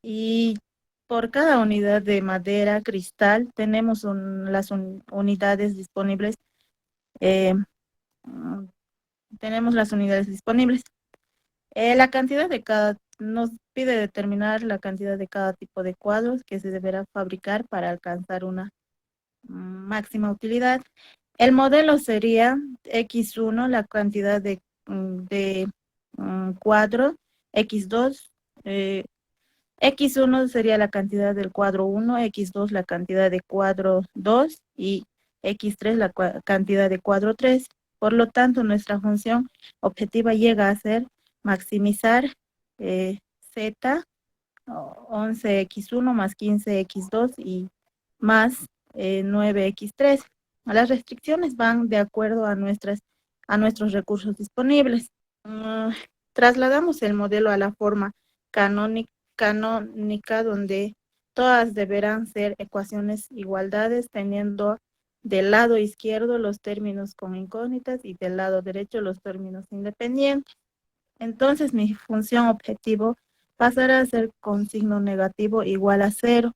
Y por cada unidad de madera, cristal, tenemos las unidades disponibles. La cantidad de cada nos pide determinar la cantidad de cada tipo de cuadros que se deberá fabricar para alcanzar una máxima utilidad. El modelo sería X1, la cantidad de cuadro, X2, X1 sería la cantidad del cuadro 1, X2 la cantidad de cuadro 2 y X3 la cantidad de cuadro 3. Por lo tanto, nuestra función objetiva llega a ser maximizar Z, 11X1 más 15X2 y más 9X3. Las restricciones van de acuerdo a nuestros recursos disponibles. Trasladamos el modelo a la forma canónica, donde todas deberán ser ecuaciones igualdades, teniendo del lado izquierdo los términos con incógnitas y del lado derecho los términos independientes. Entonces mi función objetivo pasará a ser con signo negativo igual a 0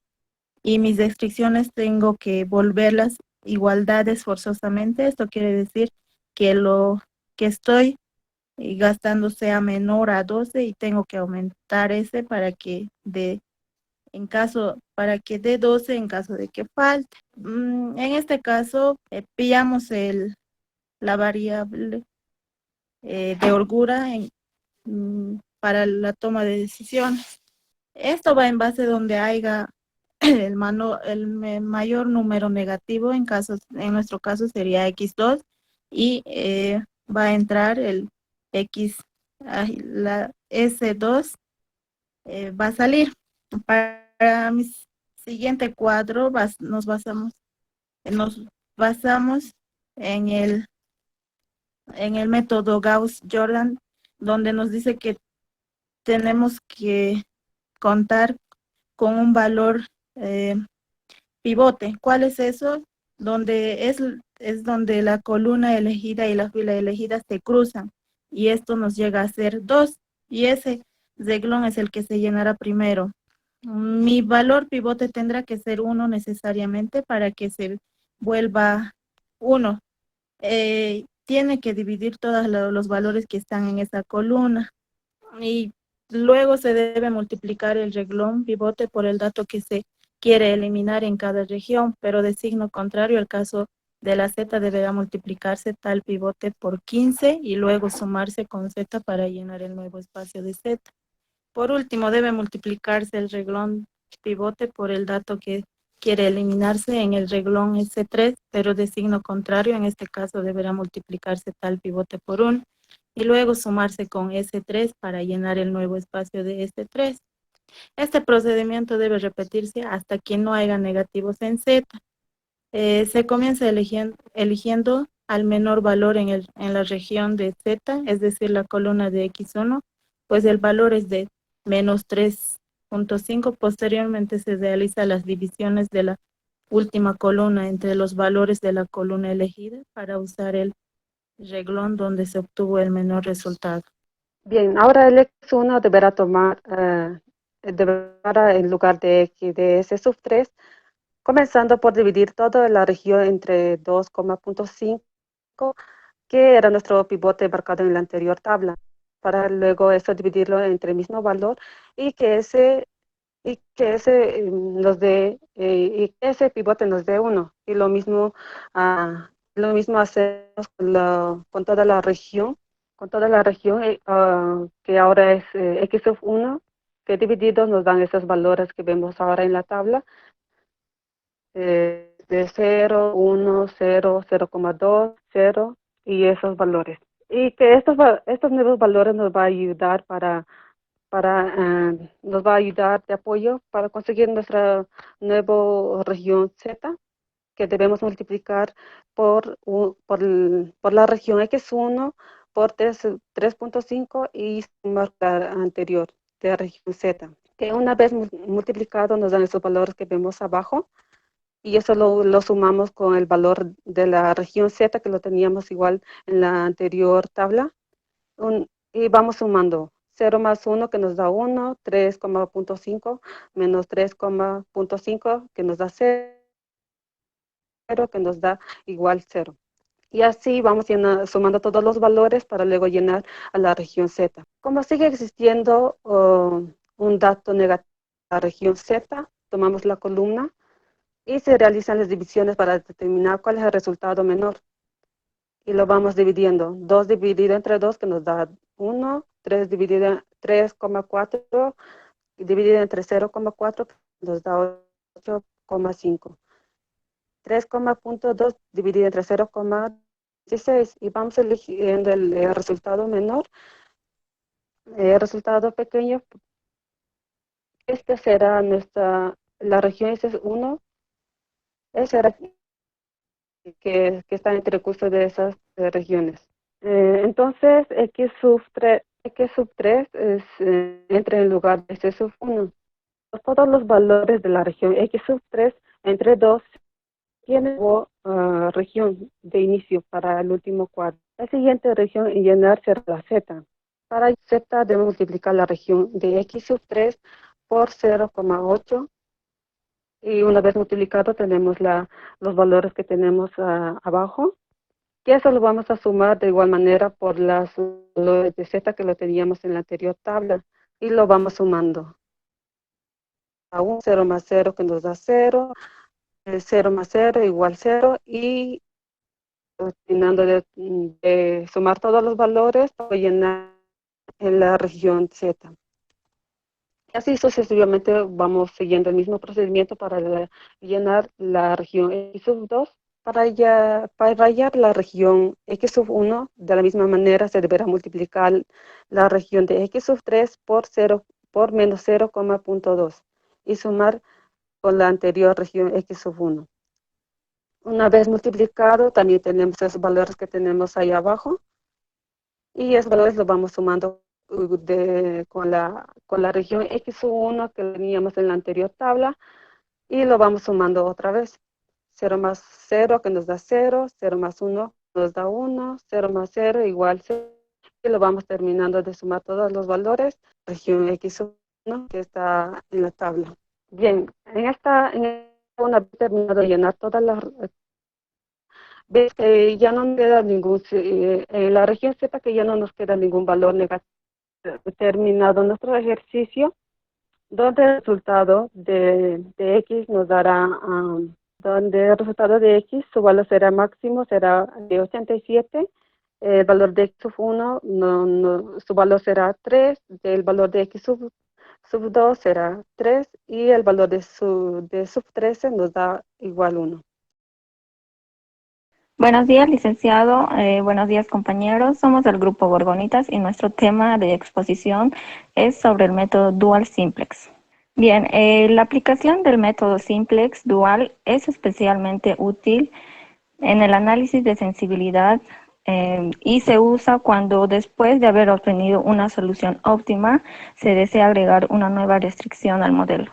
y mis restricciones tengo que volverlas igualdades forzosamente. Esto quiere decir que lo que estoy gastando sea menor a 12 y tengo que aumentar ese para que dé 12 en caso de que falte. En este caso, pillamos la variable de holgura para la toma de decisiones. Esto va en base donde haya el mayor número negativo, en nuestro caso sería X2, y va a entrar el X, la S2 va a salir. Para mi siguiente cuadro nos basamos en el método Gauss-Jordan, donde nos dice que tenemos que contar con un valor pivote. ¿Cuál es eso? Donde es donde la columna elegida y la fila elegida se cruzan, y esto nos llega a ser 2, y ese renglón es el que se llenará primero. Mi valor pivote tendrá que ser 1 necesariamente para que se vuelva 1. Tiene que dividir todos los valores que están en esa columna, y luego se debe multiplicar el renglón pivote por el dato que se quiere eliminar en cada región, pero de signo contrario. El caso de la Z deberá multiplicarse tal pivote por 15 y luego sumarse con Z para llenar el nuevo espacio de Z. Por último, debe multiplicarse el renglón pivote por el dato que quiere eliminarse en el renglón S3, pero de signo contrario. En este caso deberá multiplicarse tal pivote por 1 y luego sumarse con S3 para llenar el nuevo espacio de S3. Este procedimiento debe repetirse hasta que no haya negativos en Z. Se comienza eligiendo al menor valor en la región de Z, es decir, la columna de X1, pues el valor es de menos 3.5. Posteriormente se realizan las divisiones de la última columna entre los valores de la columna elegida para usar el renglón donde se obtuvo el menor resultado. Bien, ahora el X1 deberá tomar en lugar de X de S sub 3, comenzando por dividir toda la región entre 2,5, que era nuestro pivote marcado en la anterior tabla, para luego eso dividirlo entre el mismo valor y que ese pivote nos dé 1. Y lo mismo hacemos con toda la región, que ahora es X sub 1, que divididos nos dan esos valores que vemos ahora en la tabla, de 0, 1, 0, 0,2, 0 y esos valores. Y que estos nuevos valores nos va a ayudar nos va a ayudar de apoyo para conseguir nuestra nueva región Z, que debemos multiplicar por la región X1 por 3.5 y sumar la anterior de región Z, que una vez multiplicado nos dan esos valores que vemos abajo, y eso lo sumamos con el valor de la región Z, que lo teníamos igual en la anterior tabla, y vamos sumando 0 más 1 que nos da 1, 3,5 menos 3,5 que nos da 0, que nos da igual 0. Y así vamos sumando todos los valores para luego llenar a la región Z. Como sigue existiendo un dato negativo en la región Z, tomamos la columna y se realizan las divisiones para determinar cuál es el resultado menor. Y lo vamos dividiendo. 2 dividido entre 2 que nos da 1, 3 dividido 3,4 dividido entre 0,4 nos da 8,5. 3,2 dividido entre 0,16 y vamos eligiendo el resultado menor, el resultado pequeño. Este será la región S1, esa era que está entre el curso de esas regiones. Entonces, X sub 3 entra en lugar de S sub 1. Todos los valores de la región X sub 3 entre 2 tienen región de inicio para el último cuadro. La siguiente región en llenar será la Z. Para Z debemos multiplicar la región de X sub 3 por 0,8. Y una vez multiplicado tenemos los valores que tenemos abajo. Y eso lo vamos a sumar de igual manera por los valores de Z que lo teníamos en la anterior tabla. Y lo vamos sumando. A 1, 0 más 0 que nos da 0. 0 más 0 igual 0. Y terminando de sumar todos los valores para llenar en la región Z. Y así sucesivamente vamos siguiendo el mismo procedimiento para llenar la región X sub 2. Para hallar la región X sub 1, de la misma manera se deberá multiplicar la región de X sub 3 por menos 0,2 y sumar con la anterior región X sub 1. Una vez multiplicado, también tenemos esos valores que tenemos ahí abajo. Y esos valores los vamos sumando con la región X sub 1 que teníamos en la anterior tabla. Y lo vamos sumando otra vez. 0 más 0 que nos da 0, 0 más 1 nos da 1, 0 más 0 igual 0. Y lo vamos terminando de sumar todos los valores. Región X sub 1 que está en la tabla. Bien, una vez terminado de llenar todas las... Ves que ya no queda en la región Z que ya no nos queda ningún valor negativo. Terminado nuestro ejercicio, donde el resultado de X nos dará, donde el resultado de X, su valor será máximo, será de 87, el valor de X sub 1, su valor será 3, el valor de X sub 2 será 3 y el valor de sub 13 nos da igual 1. Buenos días, licenciado. Buenos días, compañeros. Somos del grupo Gorgonitas y nuestro tema de exposición es sobre el método Dual Simplex. Bien, la aplicación del método Simplex Dual es especialmente útil en el análisis de sensibilidad y se usa cuando después de haber obtenido una solución óptima se desea agregar una nueva restricción al modelo.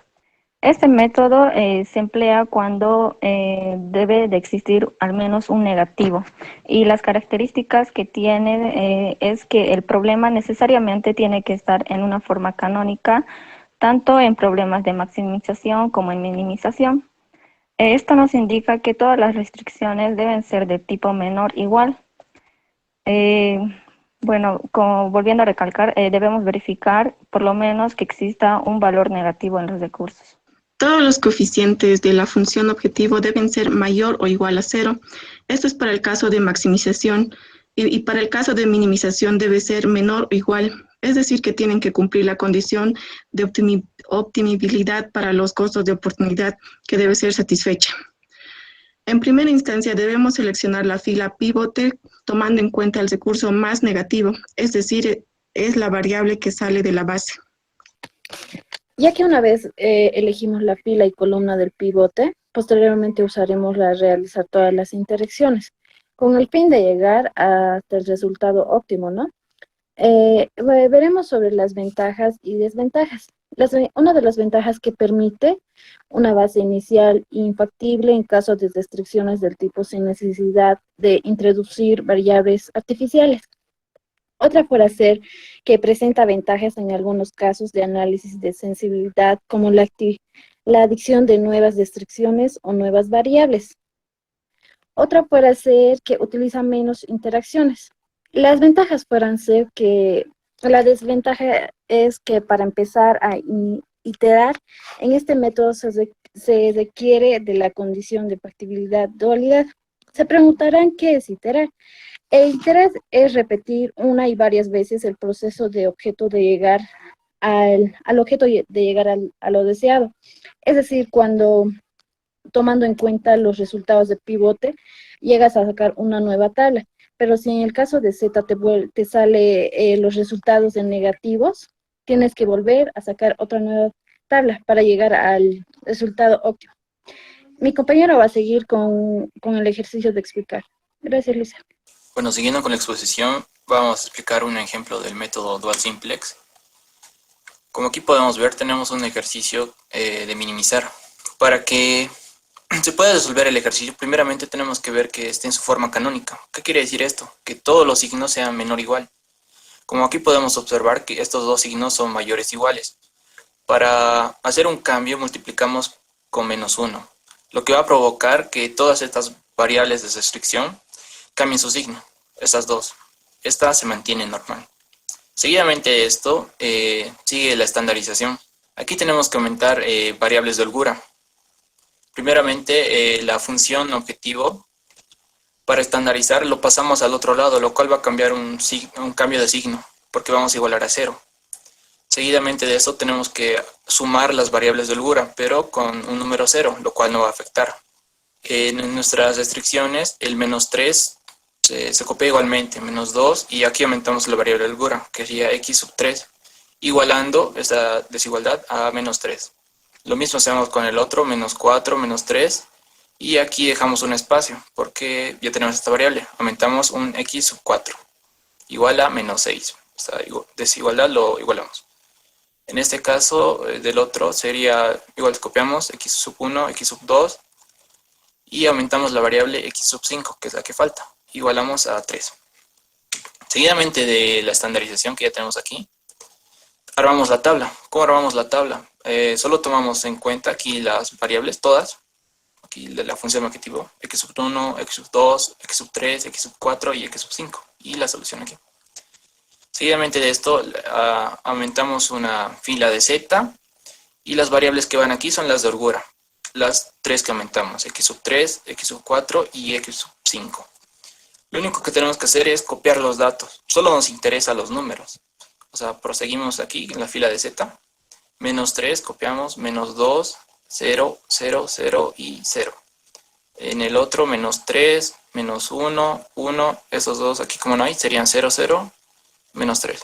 Este método se emplea cuando debe de existir al menos un negativo y las características que tiene es que el problema necesariamente tiene que estar en una forma canónica, tanto en problemas de maximización como en minimización. Esto nos indica que todas las restricciones deben ser de tipo menor igual. Bueno, como volviendo a recalcar, debemos verificar por lo menos que exista un valor negativo en los recursos. Todos los coeficientes de la función objetivo deben ser mayor o igual a 0. Esto es para el caso de maximización y para el caso de minimización debe ser menor o igual. Es decir, que tienen que cumplir la condición de optimizabilidad para los costos de oportunidad que debe ser satisfecha. En primera instancia debemos seleccionar la fila pivote tomando en cuenta el recurso más negativo, es decir, es la variable que sale de la base. Ya que una vez elegimos la fila y columna del pivote, posteriormente usaremos realizar todas las interacciones, con el fin de llegar hasta el resultado óptimo, ¿no? Veremos sobre las ventajas y desventajas. Una de las ventajas que permite una base inicial infactible en caso de restricciones del tipo sin necesidad de introducir variables artificiales. Otra puede ser que presenta ventajas en algunos casos de análisis de sensibilidad, como la adición de nuevas restricciones o nuevas variables. Otra puede ser que utiliza menos interacciones. Las ventajas pueden ser que la desventaja es que para empezar a iterar, en este método se requiere de la condición de factibilidad-dualidad. Se preguntarán qué es iterar. El iterar es repetir una y varias veces el proceso de objeto de llegar al objeto de llegar a lo deseado. Es decir, cuando tomando en cuenta los resultados de pivote, llegas a sacar una nueva tabla. Pero si en el caso de Z te sale los resultados en negativos, tienes que volver a sacar otra nueva tabla para llegar al resultado óptimo. Mi compañero va a seguir con el ejercicio de explicar. Gracias, Luisa. Bueno, siguiendo con la exposición, vamos a explicar un ejemplo del método Dual Simplex. Como aquí podemos ver, tenemos un ejercicio de minimizar. Para que se pueda resolver el ejercicio, primeramente tenemos que ver que esté en su forma canónica. ¿Qué quiere decir esto? Que todos los signos sean menor o igual. Como aquí podemos observar que estos dos signos son mayores o iguales. Para hacer un cambio multiplicamos con -1, lo que va a provocar que todas estas variables de restricción cambien su signo, estas dos. Esta se mantiene normal. Seguidamente de esto sigue la estandarización. Aquí tenemos que aumentar variables de holgura. Primeramente, la función objetivo, para estandarizar lo pasamos al otro lado, lo cual va a cambiar un cambio de signo, porque vamos a igualar a 0. Seguidamente de eso tenemos que sumar las variables de holgura, pero con un número 0, lo cual no va a afectar. En nuestras restricciones, el -3 se copia igualmente, -2, y aquí aumentamos la variable de holgura, que sería x3, igualando esa desigualdad a -3. Lo mismo hacemos con el otro, -4, -3, y aquí dejamos un espacio, porque ya tenemos esta variable. Aumentamos un x4, igual a -6. Esta desigualdad lo igualamos. En este caso, del otro sería, igual copiamos x1, x2, y aumentamos la variable x5, que es la que falta. Igualamos a 3. Seguidamente de la estandarización que ya tenemos aquí, armamos la tabla. ¿Cómo armamos la tabla? Solo tomamos en cuenta aquí las variables, todas, aquí de la función objetivo, x1, x2, x3, x4 y x5, y la solución aquí. Seguidamente de esto, aumentamos una fila de z, y las variables que van aquí son las de holgura, las 3 que aumentamos, x3, x4 y x5. Lo único que tenemos que hacer es copiar los datos, solo nos interesan los números. O sea, proseguimos aquí en la fila de z, -3, copiamos, -2, 0, 0, 0 y 0. En el otro, -3, -1, 1, esos dos aquí como no hay, serían 0, 0, -3.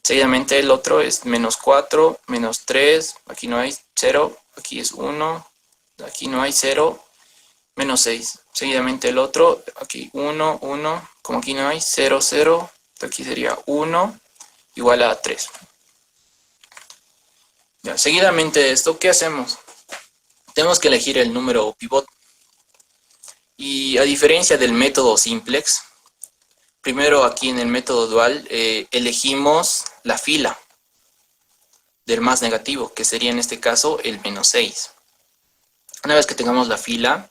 Seguidamente el otro es -4, -3, aquí no hay 0, aquí es 1, aquí no hay 0, -6. Seguidamente el otro, aquí 1, 1, como aquí no hay 0, 0, aquí sería 1, igual a 3. Ya, seguidamente de esto, ¿qué hacemos? Tenemos que elegir el número pivot. Y a diferencia del método simplex, primero aquí en el método dual elegimos la fila del más negativo, que sería en este caso el -6. Una vez que tengamos la fila,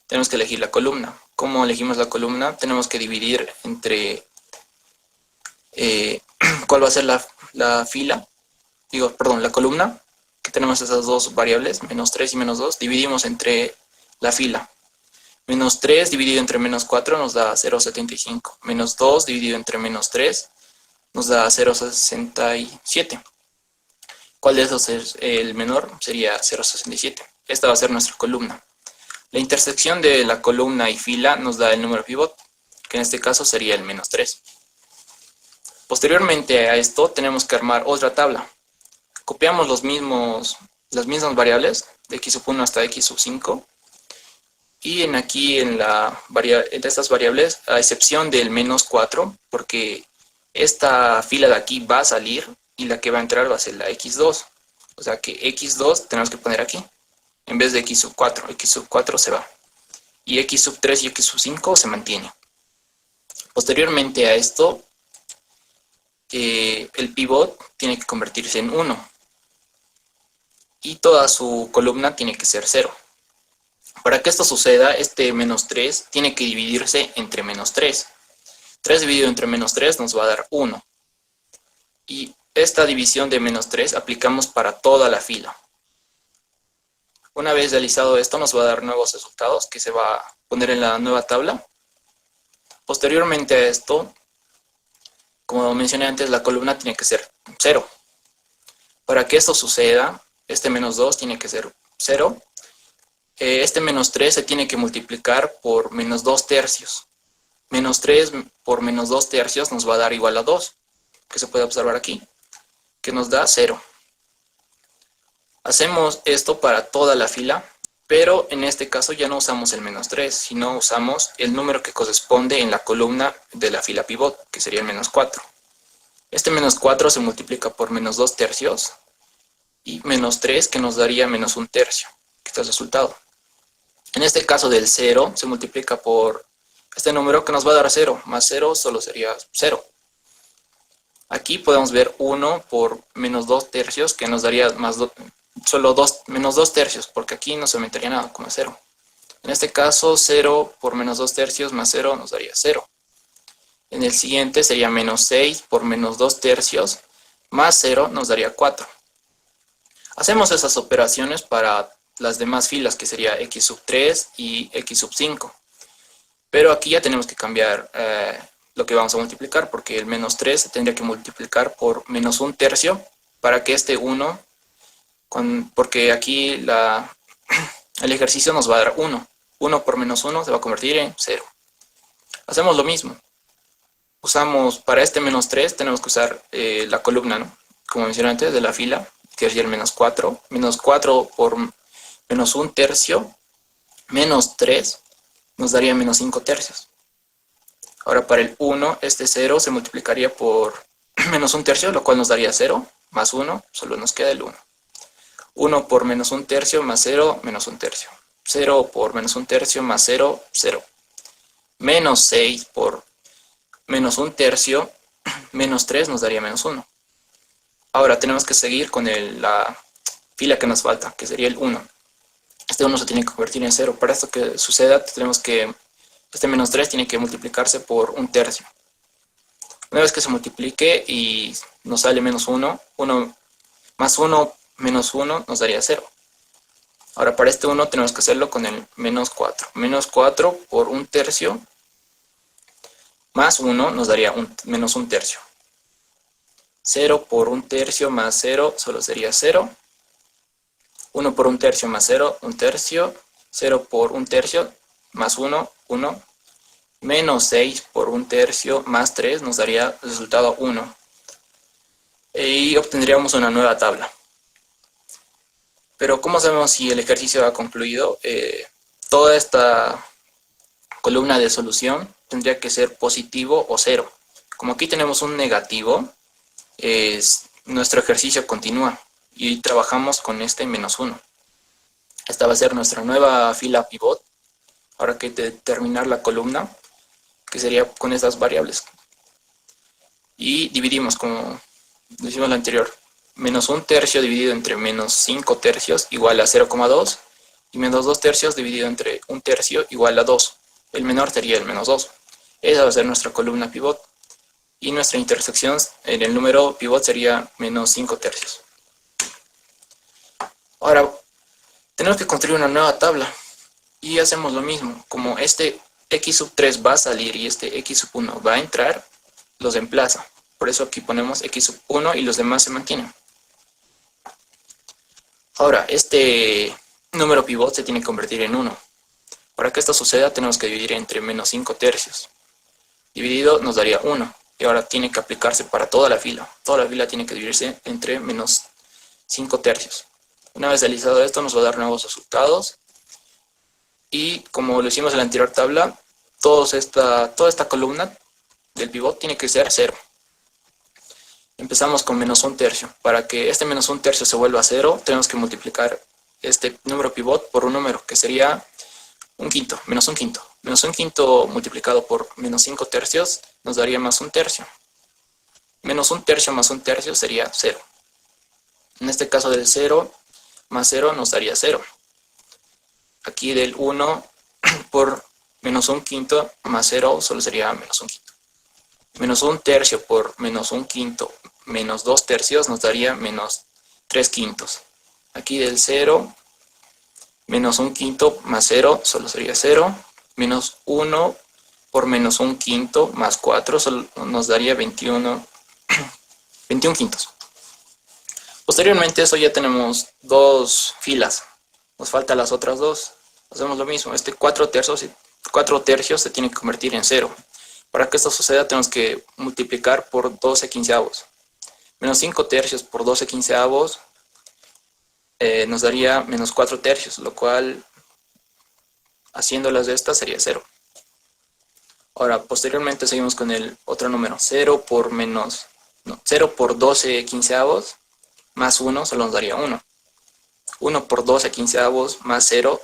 tenemos que elegir la columna. ¿Cómo elegimos la columna? Tenemos que dividir entre cuál va a ser la fila, la columna, que tenemos esas dos variables, -3 y -2, dividimos entre la fila. -3 dividido entre -4 nos da 0,75. -2 dividido entre -3 nos da 0,67. ¿Cuál de esos es el menor? Sería 0,67. Esta va a ser nuestra columna. La intersección de la columna y fila nos da el número pivot, que en este caso sería el -3. Posteriormente a esto tenemos que armar otra tabla. Copiamos las mismas variables de x1 hasta x5, y aquí en estas variables, a excepción del -4, porque esta fila de aquí va a salir y la que va a entrar va a ser la x2. O sea que x2 tenemos que poner aquí en vez de x4. x4 se va. Y x3 y x5 se mantiene. Posteriormente a esto, el pivot tiene que convertirse en 1. Y toda su columna tiene que ser 0. Para que esto suceda, este menos 3 tiene que dividirse entre menos 3. 3 dividido entre menos 3 nos va a dar 1. Y esta división de menos 3 aplicamos para toda la fila. Una vez realizado esto, nos va a dar nuevos resultados que se va a poner en la nueva tabla. Posteriormente a esto, como mencioné antes, la columna tiene que ser 0. Para que esto suceda, este menos 2 tiene que ser 0. Este menos 3 se tiene que multiplicar por menos 2 tercios. Menos 3 por menos 2 tercios nos va a dar igual a 2, que se puede observar aquí, que nos da 0. Hacemos esto para toda la fila, pero en este caso ya no usamos el menos 3, sino usamos el número que corresponde en la columna de la fila pivot, que sería el menos 4. Este menos 4 se multiplica por menos 2 tercios y menos 3, que nos daría menos 1 tercio, que es el resultado. En este caso del 0 se multiplica por este número que nos va a dar 0, más 0 solo sería 0. Aquí podemos ver 1 por menos 2 tercios, que nos daría menos 2 tercios, porque aquí no se aumentaría nada, como 0. En este caso, 0 por menos 2 tercios más 0 nos daría 0. En el siguiente sería menos 6 por menos 2 tercios más 0 nos daría 4. Hacemos esas operaciones para las demás filas, que sería x sub 3 y x sub 5. Pero aquí ya tenemos que cambiar lo que vamos a multiplicar, porque el menos 3 se tendría que multiplicar por menos 1 tercio para que este 1, porque aquí el ejercicio nos va a dar 1. 1 por menos 1 se va a convertir en 0. Hacemos lo mismo. Para este menos 3 tenemos que usar la columna, ¿no? Como mencioné antes, de la fila, que sería el menos 4. Menos 4 por menos 1 tercio menos 3 nos daría menos 5 tercios. Ahora para el 1, este 0 se multiplicaría por menos 1 tercio, lo cual nos daría 0, más 1, solo nos queda el 1. 1 por menos 1 tercio más 0, menos 1 tercio. 0 por menos 1 tercio más 0, 0. Menos 6 por menos 1 tercio, menos 3 nos daría menos 1. Ahora tenemos que seguir con la fila que nos falta, que sería el 1. Este 1 se tiene que convertir en 0. Para esto que suceda, este menos 3 tiene que multiplicarse por 1 tercio. Una vez que se multiplique y nos sale menos 1, 1 más 1 menos 1 nos daría 0. Ahora para este 1 tenemos que hacerlo con el menos 4. Menos 4 por 1 tercio más 1 nos daría menos 1 tercio. 0 por 1 tercio más 0 solo sería 0. 1 por 1 tercio más 0, 1 tercio. 0 por 1 tercio más 1, 1. Menos 6 por 1 tercio más 3 nos daría el resultado 1. Y obtendríamos una nueva tabla. Pero ¿cómo sabemos si el ejercicio ha concluido? Toda esta columna de solución tendría que ser positivo o 0. Como aquí tenemos un negativo, nuestro ejercicio continúa y trabajamos con este menos 1. Esta va a ser nuestra nueva fila pivot. Ahora que determinar la columna, que sería con estas variables. Y dividimos, como decimos lo anterior, menos 1 tercio dividido entre menos 5 tercios igual a 0,2 y menos 2 tercios dividido entre 1 tercio igual a 2. El menor sería el menos 2. Esa va a ser nuestra columna pivot. Y nuestra intersección en el número pivot sería menos 5 tercios. Ahora, tenemos que construir una nueva tabla. Y hacemos lo mismo. Como este x sub 3 va a salir y este x sub 1 va a entrar, los reemplaza. Por eso aquí ponemos x sub 1 y los demás se mantienen. Ahora, este número pivot se tiene que convertir en 1. Para que esto suceda tenemos que dividir entre menos 5 tercios. Dividido nos daría 1. Y ahora tiene que aplicarse para toda la fila. Toda la fila tiene que dividirse entre menos 5 tercios. Una vez realizado esto nos va a dar nuevos resultados. Y como lo hicimos en la anterior tabla, toda esta columna del pivot tiene que ser 0. Empezamos con menos 1 tercio. Para que este menos 1 tercio se vuelva a 0, tenemos que multiplicar este número pivot por un número, que sería 1 quinto, menos 1 quinto. Menos 1 quinto multiplicado por menos 5 tercios nos daría más 1 tercio. Menos 1 tercio más 1 tercio sería 0. En este caso del 0 más 0 nos daría 0. aquí del 1 por menos 1/5 más 0 solo sería menos 1/5. Menos 1/3 por menos 1/5 menos 2/3 nos daría menos 3/5. Aquí del 0, menos 1/5 más 0 solo sería 0. Menos 1 por menos 1/5 más 4 solo nos daría 21 quintos. Posteriormente a eso ya tenemos dos filas. Nos faltan las otras dos. Hacemos lo mismo. Este 4/3 se tiene que convertir en 0. Para que esto suceda tenemos que multiplicar por 12/15. Menos 5/3 por 12/15 nos daría menos 4/3, lo cual, haciéndolas de estas, sería 0. Ahora, posteriormente seguimos con el otro número. 0 por 12/15 más 1 solo nos daría 1. 1 por 12/15 más 0,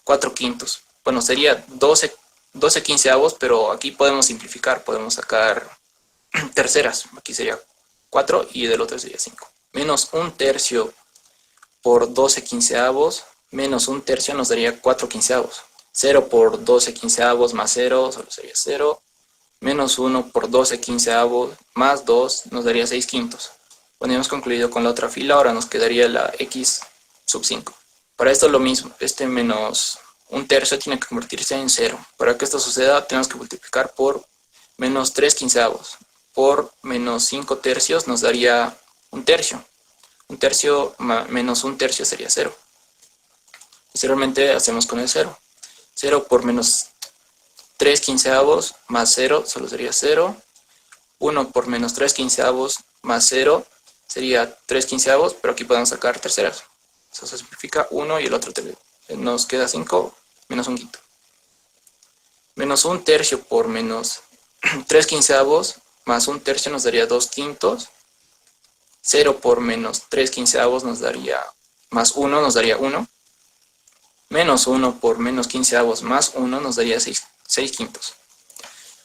4/5. Bueno, sería 12/15, pero aquí podemos simplificar, podemos sacar terceras. Aquí sería 4 y del otro sería 5. Menos 1/3 por 12/15 menos 1/3 nos daría 4/15. 0 por 12/15 más 0 solo sería 0. Menos 1 por 12/15 más 2 nos daría 6/5. Cuando hemos concluido con la otra fila, ahora nos quedaría la x sub 5. Para esto lo mismo, este menos 1/3 tiene que convertirse en 0. Para que esto suceda tenemos que multiplicar por menos 3/15. Por menos 5/3 nos daría 1/3. 1/3 menos 1/3 sería 0. Posteriormente hacemos con el 0. 0 por menos 3/15 más 0 solo sería 0. 1 por menos 3/15 más 0 sería 3/15, pero aquí podemos sacar terceras. Eso se simplifica 1 y el otro nos queda 5 menos 1/5. Menos 1/3 por menos 3/15 más 1/3 nos daría 2/5. 0 por menos 3/15 nos daría más 1 nos daría 1. Menos 1 por menos 15 más 1 nos daría 6/5.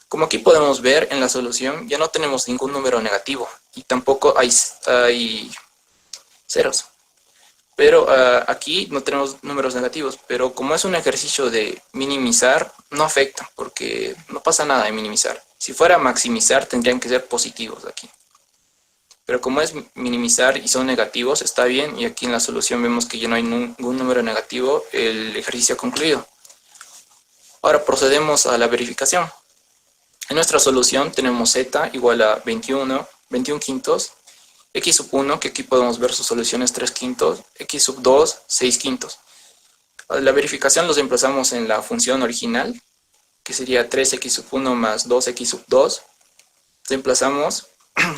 Como aquí podemos ver en la solución, ya no tenemos ningún número negativo y tampoco hay ceros. Pero aquí no tenemos números negativos, pero como es un ejercicio de minimizar, no afecta porque no pasa nada de minimizar. Si fuera maximizar, tendrían que ser positivos aquí. Pero como es minimizar y son negativos, está bien, y aquí en la solución vemos que ya no hay ningún número negativo, el ejercicio ha concluido. Ahora procedemos a la verificación. En nuestra solución tenemos z igual a 21 quintos, x sub 1, que aquí podemos ver su solución es 3 quintos, x sub 2, 6 quintos. La verificación los emplazamos en la función original, que sería 3x sub 1 más 2x sub 2. Reemplazamos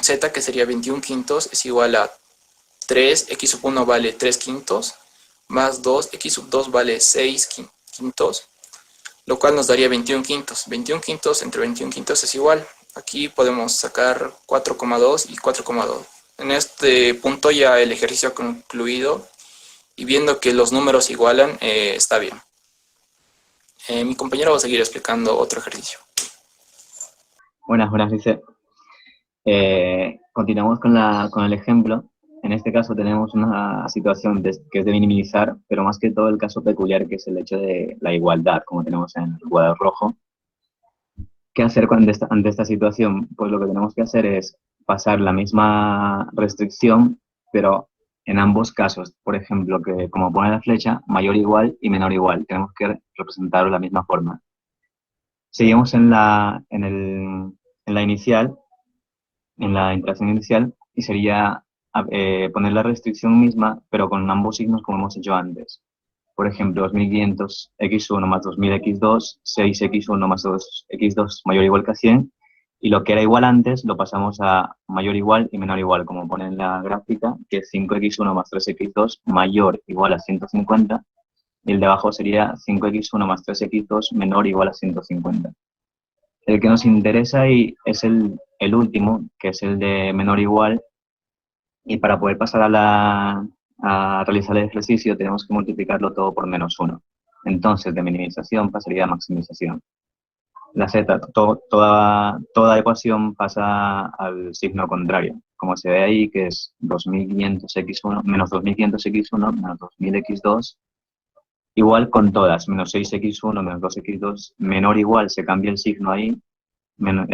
z, que sería 21 quintos, es igual a 3x sub 1 vale 3 quintos, más 2x sub 2 vale 6 quintos, lo cual nos daría 21 quintos. 21 quintos entre 21 quintos es igual. Aquí podemos sacar 4,2 y 4,2. En este punto ya el ejercicio ha concluido y viendo que los números igualan, está bien. Mi compañero va a seguir explicando otro ejercicio. Buenas, Lice. Continuamos con el ejemplo. En este caso tenemos una situación que es de minimizar, pero más que todo el caso peculiar, que es el hecho de la igualdad, como tenemos en el cuadro rojo. ¿Qué hacer ante esta situación? Pues lo que tenemos que hacer es pasar la misma restricción, pero en ambos casos. Por ejemplo, que como pone la flecha, mayor igual y menor igual. Tenemos que representarlo de la misma forma. Seguimos en la inicial, en la interacción inicial, y sería poner la restricción misma, pero con ambos signos como hemos hecho antes. Por ejemplo, 2500 x1 más 2000 x2, 6x1 más 2x2 mayor o igual que a 100, y lo que era igual antes lo pasamos a mayor igual y menor igual, como pone en la gráfica, que es 5x1 más 3x2 mayor o igual a 150, y el de abajo sería 5x1 más 3x2 menor o igual a 150. El que nos interesa ahí es el último, que es el de menor o igual, y para poder pasar a realizar el ejercicio tenemos que multiplicarlo todo por menos 1. Entonces, de minimización pasaría a maximización. La z, toda ecuación pasa al signo contrario, como se ve ahí, que es 2500x1 menos 2500x1 menos 2000x2 igual con todas, menos 6x1, menos 2x2, menor o igual, se cambia el signo ahí, menor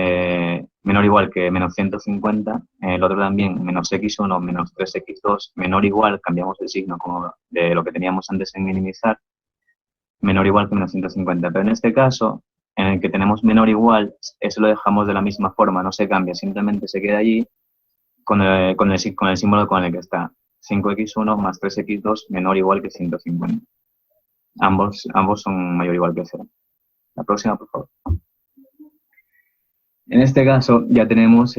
o igual que menos 150, el otro también, menos x1, menos 3x2, menor o igual, cambiamos el signo como de lo que teníamos antes en minimizar, menor o igual que menos 150, pero en este caso, en el que tenemos menor o igual, eso lo dejamos de la misma forma, no se cambia, simplemente se queda allí con el símbolo con el que está, 5x1 más 3x2 menor o igual que 150. Ambos son mayor o igual que 0. La próxima, por favor. En este caso ya tenemos,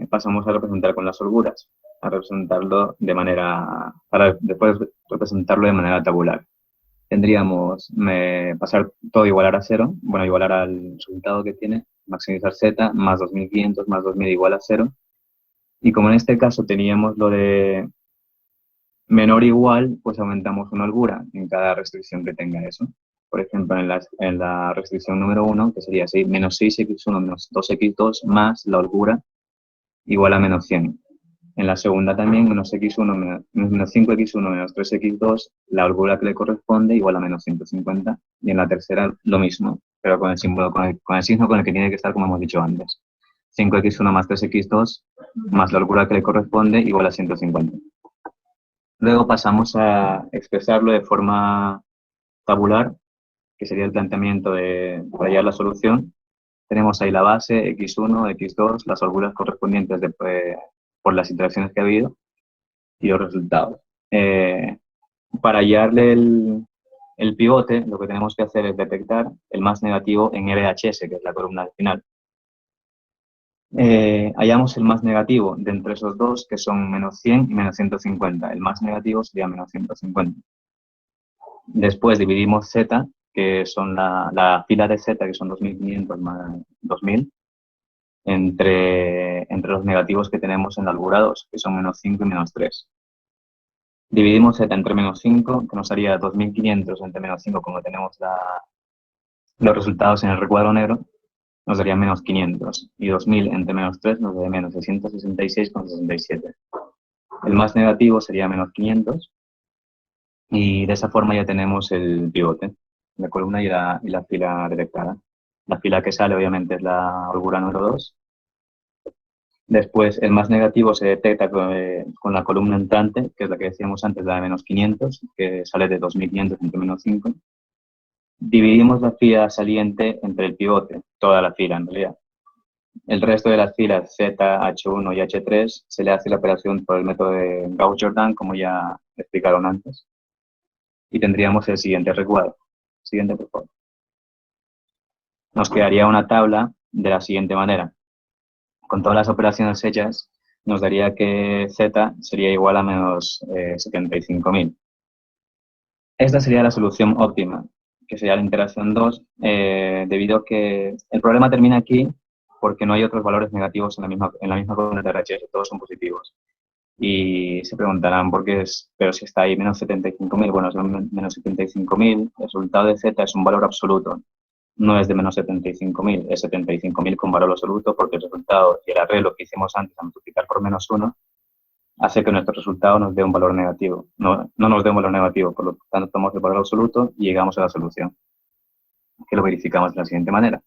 pasamos a representar con las holguras, a representarlo de manera, para después representarlo de manera tabular. Tendríamos pasar todo igualar a 0, bueno, igualar al resultado que tiene, maximizar z, más 2500 más 2000 igual a 0. Y como en este caso teníamos lo de menor o igual, pues aumentamos una holgura en cada restricción que tenga eso. Por ejemplo, en la restricción número 1, que sería menos 6x1 menos 2x2 más la holgura igual a menos 100. En la segunda también, menos x1 menos 5x1 menos 3x2, la holgura que le corresponde igual a menos 150. Y en la tercera lo mismo, pero con el símbolo, con el signo con el que tiene que estar, como hemos dicho antes. 5x1 más 3x2 más la holgura que le corresponde igual a 150. Luego pasamos a expresarlo de forma tabular, que sería el planteamiento para hallar la solución. Tenemos ahí la base, x1, x2, las holguras correspondientes por las interacciones que ha habido y los resultados. Para hallarle el pivote, lo que tenemos que hacer es detectar el más negativo en RHS, que es la columna del final. Hallamos el más negativo de entre esos dos, que son menos 100 y menos 150. El más negativo sería menos 150. Después dividimos z, que son la fila de z, que son 2500 más 2000, entre los negativos que tenemos en la holgura 2, que son menos 5 y menos 3. Dividimos z entre menos 5, que nos haría 2500 entre menos 5, como tenemos los resultados en el recuadro negro, nos daría menos 500. Y 2000 entre menos 3 nos daría menos 666,67. El más negativo sería menos 500. Y de esa forma ya tenemos el pivote, la columna y la fila detectada. La fila que sale obviamente es la holgura número 2. Después el más negativo se detecta con la columna entrante, que es la que decíamos antes, la de menos 500, que sale de 2500 entre menos 5. Dividimos la fila saliente entre el pivote, toda la fila en realidad. El resto de las filas Z, H1 y H3 se le hace la operación por el método de Gauss-Jordan, como ya explicaron antes. Y tendríamos el siguiente recuadro. Siguiente, por favor. Nos quedaría una tabla de la siguiente manera. Con todas las operaciones hechas, nos daría que Z sería igual a menos 75.000. Esta sería la solución óptima, que sería la interacción 2, debido a que el problema termina aquí porque no hay otros valores negativos en la misma columna de RHS, todos son positivos. Y se preguntarán por qué pero si está ahí menos 75.000, bueno, es menos 75.000, el resultado de Z es un valor absoluto, no es de menos 75.000, es 75.000 con valor absoluto, porque el resultado y el arreglo que hicimos antes a multiplicar por menos 1 hace que nuestro resultado nos dé un valor negativo, no nos dé un valor negativo, por lo tanto tomamos el valor absoluto y llegamos a la solución, que lo verificamos de la siguiente manera.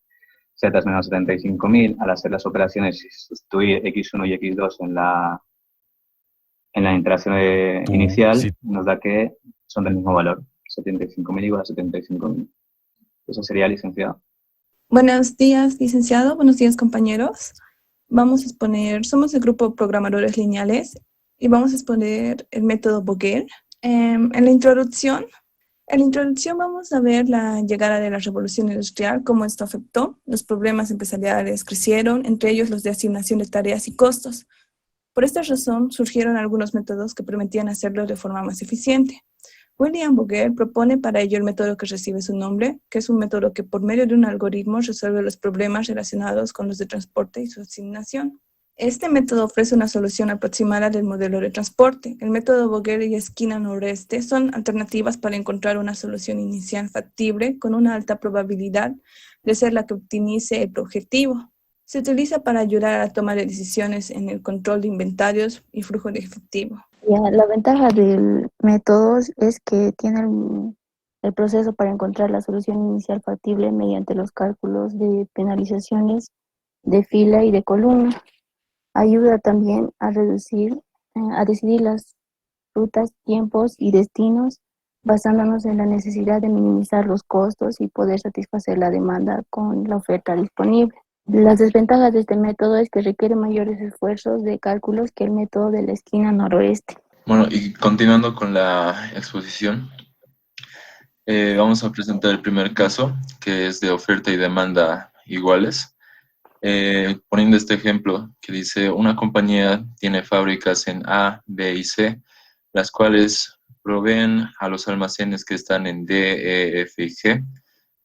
Z es menos 75.000, al hacer las operaciones y sustituir x1 y x2 en la interacción inicial, sí, nos da que son del mismo valor, 75.000 igual a 75.000. Eso sería, licenciado. Buenos días, licenciado. Buenos días, compañeros. Vamos a exponer, somos el grupo Programadores Lineales y vamos a exponer el método Boguer. En la introducción vamos a ver la llegada de la revolución industrial, cómo esto afectó, los problemas empresariales crecieron, entre ellos los de asignación de tareas y costos. Por esta razón surgieron algunos métodos que permitían hacerlo de forma más eficiente. William Boguer propone para ello el método que recibe su nombre, que es un método que por medio de un algoritmo resuelve los problemas relacionados con los de transporte y su asignación. Este método ofrece una solución aproximada del modelo de transporte. El método Boguer y esquina noreste son alternativas para encontrar una solución inicial factible con una alta probabilidad de ser la que optimice el objetivo. Se utiliza para ayudar a la toma de decisiones en el control de inventarios y flujo de efectivo. La ventaja del método es que tiene el proceso para encontrar la solución inicial factible mediante los cálculos de penalizaciones de fila y de columna. Ayuda también a decidir las rutas, tiempos y destinos basándonos en la necesidad de minimizar los costos y poder satisfacer la demanda con la oferta disponible. Las desventajas de este método es que requiere mayores esfuerzos de cálculos que el método de la esquina noroeste. Bueno, y continuando con la exposición, vamos a presentar el primer caso, que es de oferta y demanda iguales. Poniendo este ejemplo que dice, una compañía tiene fábricas en A, B y C, las cuales proveen a los almacenes que están en D, E, F y G.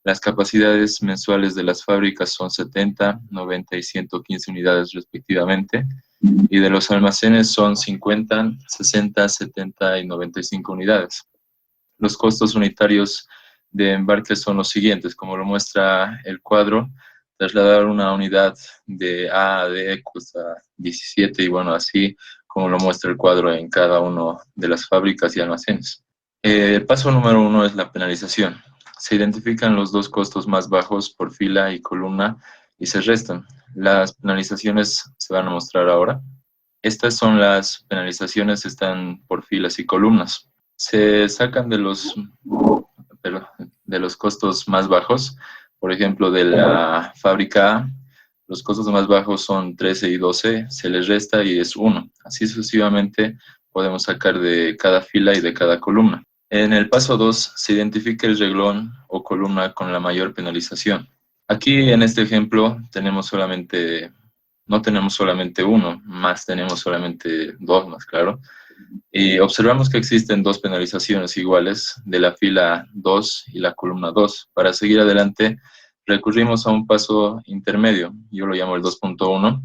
Las capacidades mensuales de las fábricas son 70, 90 y 115 unidades respectivamente, y de los almacenes son 50, 60, 70 y 95 unidades. Los costos unitarios de embarque son los siguientes, como lo muestra el cuadro. Trasladar una unidad de A a D cuesta 17 y bueno, así como lo muestra el cuadro en cada una de las fábricas y almacenes. El paso número 1 es la penalización. Se identifican los dos costos más bajos por fila y columna y se restan. Las penalizaciones se van a mostrar ahora. Estas son las penalizaciones, están por filas y columnas. Se sacan de los costos más bajos. Por ejemplo, de la fábrica A, los costos más bajos son 13 y 12, se les resta y es 1. Así sucesivamente podemos sacar de cada fila y de cada columna. En el paso 2 se identifica el reglón o columna con la mayor penalización. Aquí en este ejemplo no tenemos solamente 1, más tenemos solamente 2 más, claro. Y observamos que existen 2 penalizaciones iguales de la fila 2 y la columna 2. Para seguir adelante, recurrimos a un paso intermedio, yo lo llamo el 2.1.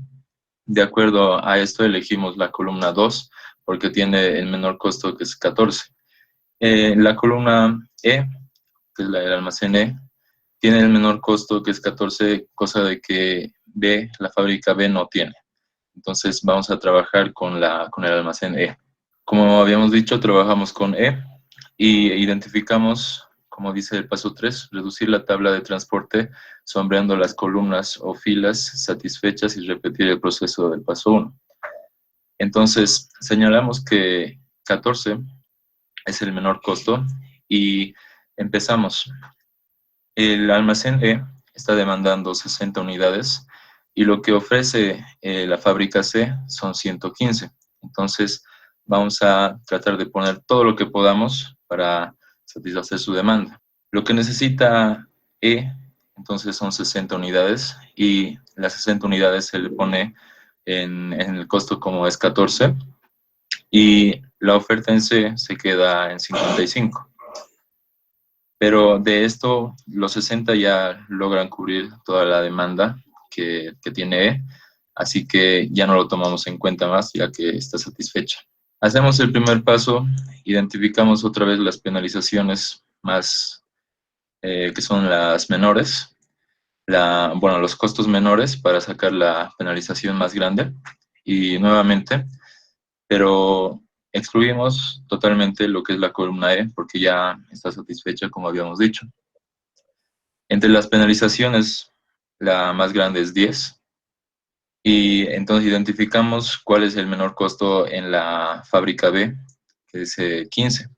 De acuerdo a esto, elegimos la columna 2 porque tiene el menor costo, que es 14. La columna E, que es el almacén E, tiene el menor costo, que es 14, cosa de que B, la fábrica B, no tiene. Entonces vamos a trabajar con el almacén E. Como habíamos dicho, trabajamos con E y identificamos, como dice el paso 3, reducir la tabla de transporte sombreando las columnas o filas satisfechas y repetir el proceso del paso 1. Entonces, señalamos que 14 es el menor costo y empezamos. El almacén E está demandando 60 unidades y lo que ofrece la fábrica C son 115. Entonces, vamos a tratar de poner todo lo que podamos para satisfacer su demanda. Lo que necesita E, entonces son 60 unidades y las 60 unidades se le pone en el costo como es 14 y la oferta en C se queda en 55. Pero de esto, los 60 ya logran cubrir toda la demanda que tiene E, así que ya no lo tomamos en cuenta más ya que está satisfecha. Hacemos el primer paso, identificamos otra vez las penalizaciones más, que son las menores, los costos menores para sacar la penalización más grande y nuevamente, pero excluimos totalmente lo que es la columna E porque ya está satisfecha como habíamos dicho. Entre las penalizaciones, la más grande es 10. Y entonces identificamos cuál es el menor costo en la fábrica B, que es 15.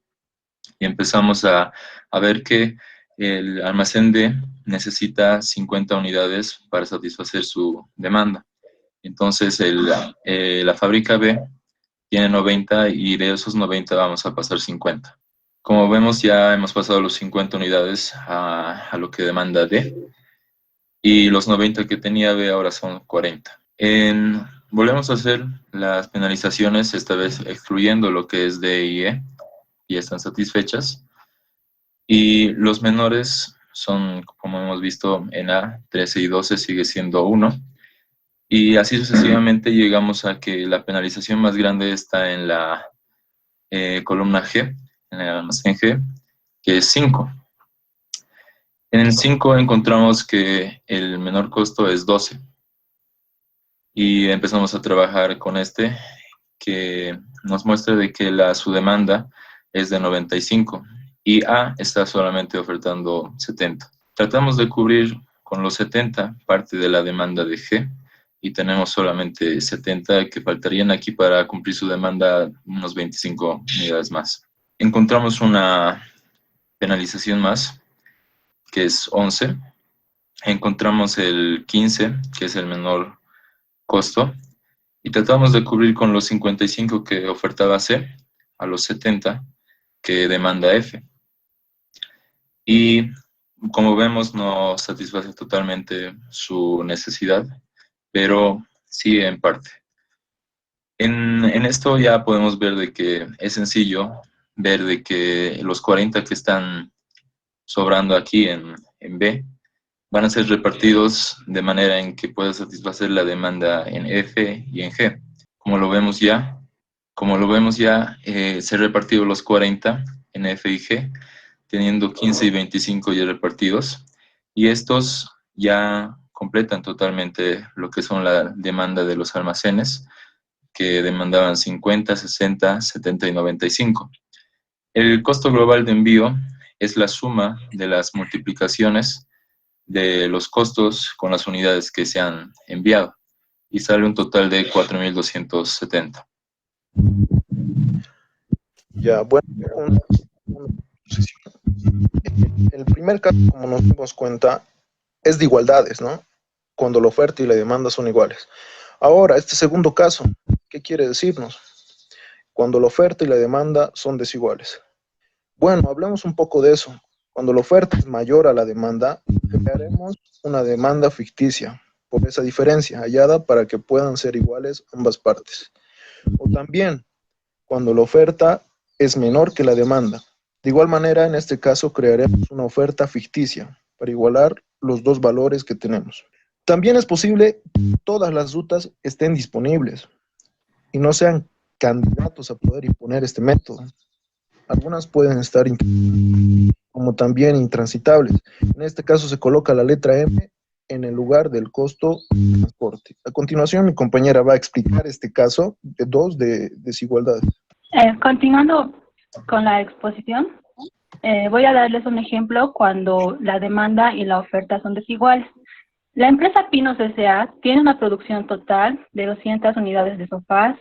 Y empezamos a ver que el almacén D necesita 50 unidades para satisfacer su demanda. Entonces la fábrica B tiene 90 y de esos 90 vamos a pasar 50. Como vemos, ya hemos pasado los 50 unidades a lo que demanda D. Y los 90 que tenía B ahora son 40. Volvemos a hacer las penalizaciones, esta vez excluyendo lo que es D y E, y están satisfechas. Y los menores son, como hemos visto en A, 13 y 12 sigue siendo 1. Y así sucesivamente llegamos a que la penalización más grande está en la columna G, en el almacén G, que es 5. En el 5 encontramos que el menor costo es 12. Y empezamos a trabajar con este, que nos muestra de que su demanda es de 95. y A está solamente ofertando 70. Tratamos de cubrir con los 70 parte de la demanda de G y tenemos solamente 70 que faltarían aquí para cumplir su demanda unos 25 unidades más. Encontramos una penalización más, que es 11. Encontramos el 15, que es el menor costo, y tratamos de cubrir con los 55 que ofertaba C a los 70 que demanda F. Y como vemos, no satisface totalmente su necesidad, pero sí en parte. En esto ya podemos ver de que es sencillo ver de que los 40 que están sobrando aquí en B van a ser repartidos de manera en que pueda satisfacer la demanda en F y en G. Como lo vemos ya, se han repartido los 40 en F y G, teniendo 15 y 25 ya repartidos, y estos ya completan totalmente lo que son la demanda de los almacenes, que demandaban 50, 60, 70 y 95. El costo global de envío es la suma de las multiplicaciones de los costos con las unidades que se han enviado, y sale un total de 4.270. Ya, bueno, el primer caso, como nos dimos cuenta, es de igualdades, ¿no? Cuando la oferta y la demanda son iguales. Ahora, este segundo caso, ¿qué quiere decirnos? Cuando la oferta y la demanda son desiguales. Bueno, hablemos un poco de eso. Cuando la oferta es mayor a la demanda, crearemos una demanda ficticia por esa diferencia hallada para que puedan ser iguales ambas partes. O también, cuando la oferta es menor que la demanda. De igual manera, en este caso, crearemos una oferta ficticia para igualar los dos valores que tenemos. También es posible que todas las rutas estén disponibles y no sean candidatos a poder imponer este método. Algunas pueden estar como también intransitables. En este caso se coloca la letra M en el lugar del costo de transporte. A continuación, mi compañera va a explicar este caso de dos de desigualdades. Continuando con la exposición, voy a darles un ejemplo cuando la demanda y la oferta son desiguales. La empresa Pinos S.A. tiene una producción total de 200 unidades de sofás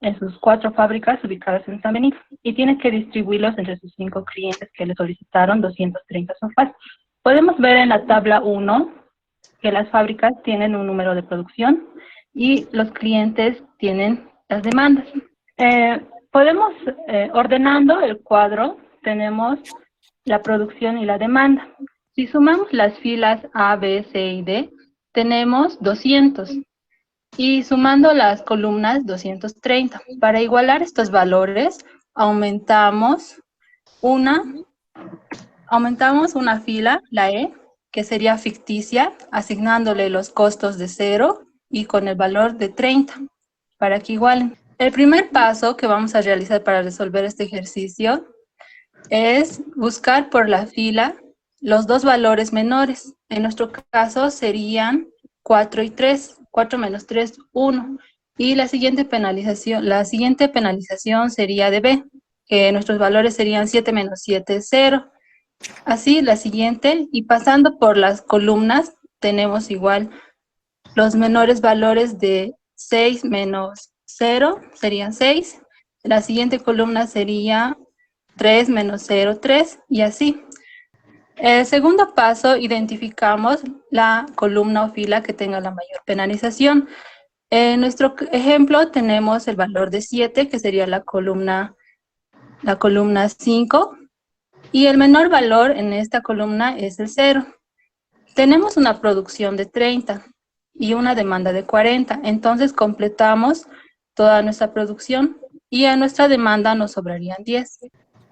en sus 4 fábricas ubicadas en San Benito y tiene que distribuirlos entre sus 5 clientes que le solicitaron 230 sofás. Podemos ver en la tabla 1 que las fábricas tienen un número de producción y los clientes tienen las demandas. Podemos, ordenando el cuadro, tenemos la producción y la demanda. Si sumamos las filas A, B, C y D, tenemos 200. Y sumando las columnas, 230. Para igualar estos valores, aumentamos una fila, la E, que sería ficticia, asignándole los costos de 0 y con el valor de 30, para que igualen. El primer paso que vamos a realizar para resolver este ejercicio es buscar por la fila los dos valores menores. En nuestro caso serían 4 y 3. 4 menos 3, 1. Y la siguiente penalización sería de B, que nuestros valores serían 7 menos 7, 0. Así, la siguiente, y pasando por las columnas, tenemos igual los menores valores de 6 menos 0, serían 6. La siguiente columna sería 3 menos 0, 3, y así. El segundo paso, identificamos la columna o fila que tenga la mayor penalización. En nuestro ejemplo tenemos el valor de 7, que sería la columna 5, y el menor valor en esta columna es el 0. Tenemos una producción de 30 y una demanda de 40, entonces completamos toda nuestra producción y a nuestra demanda nos sobrarían 10.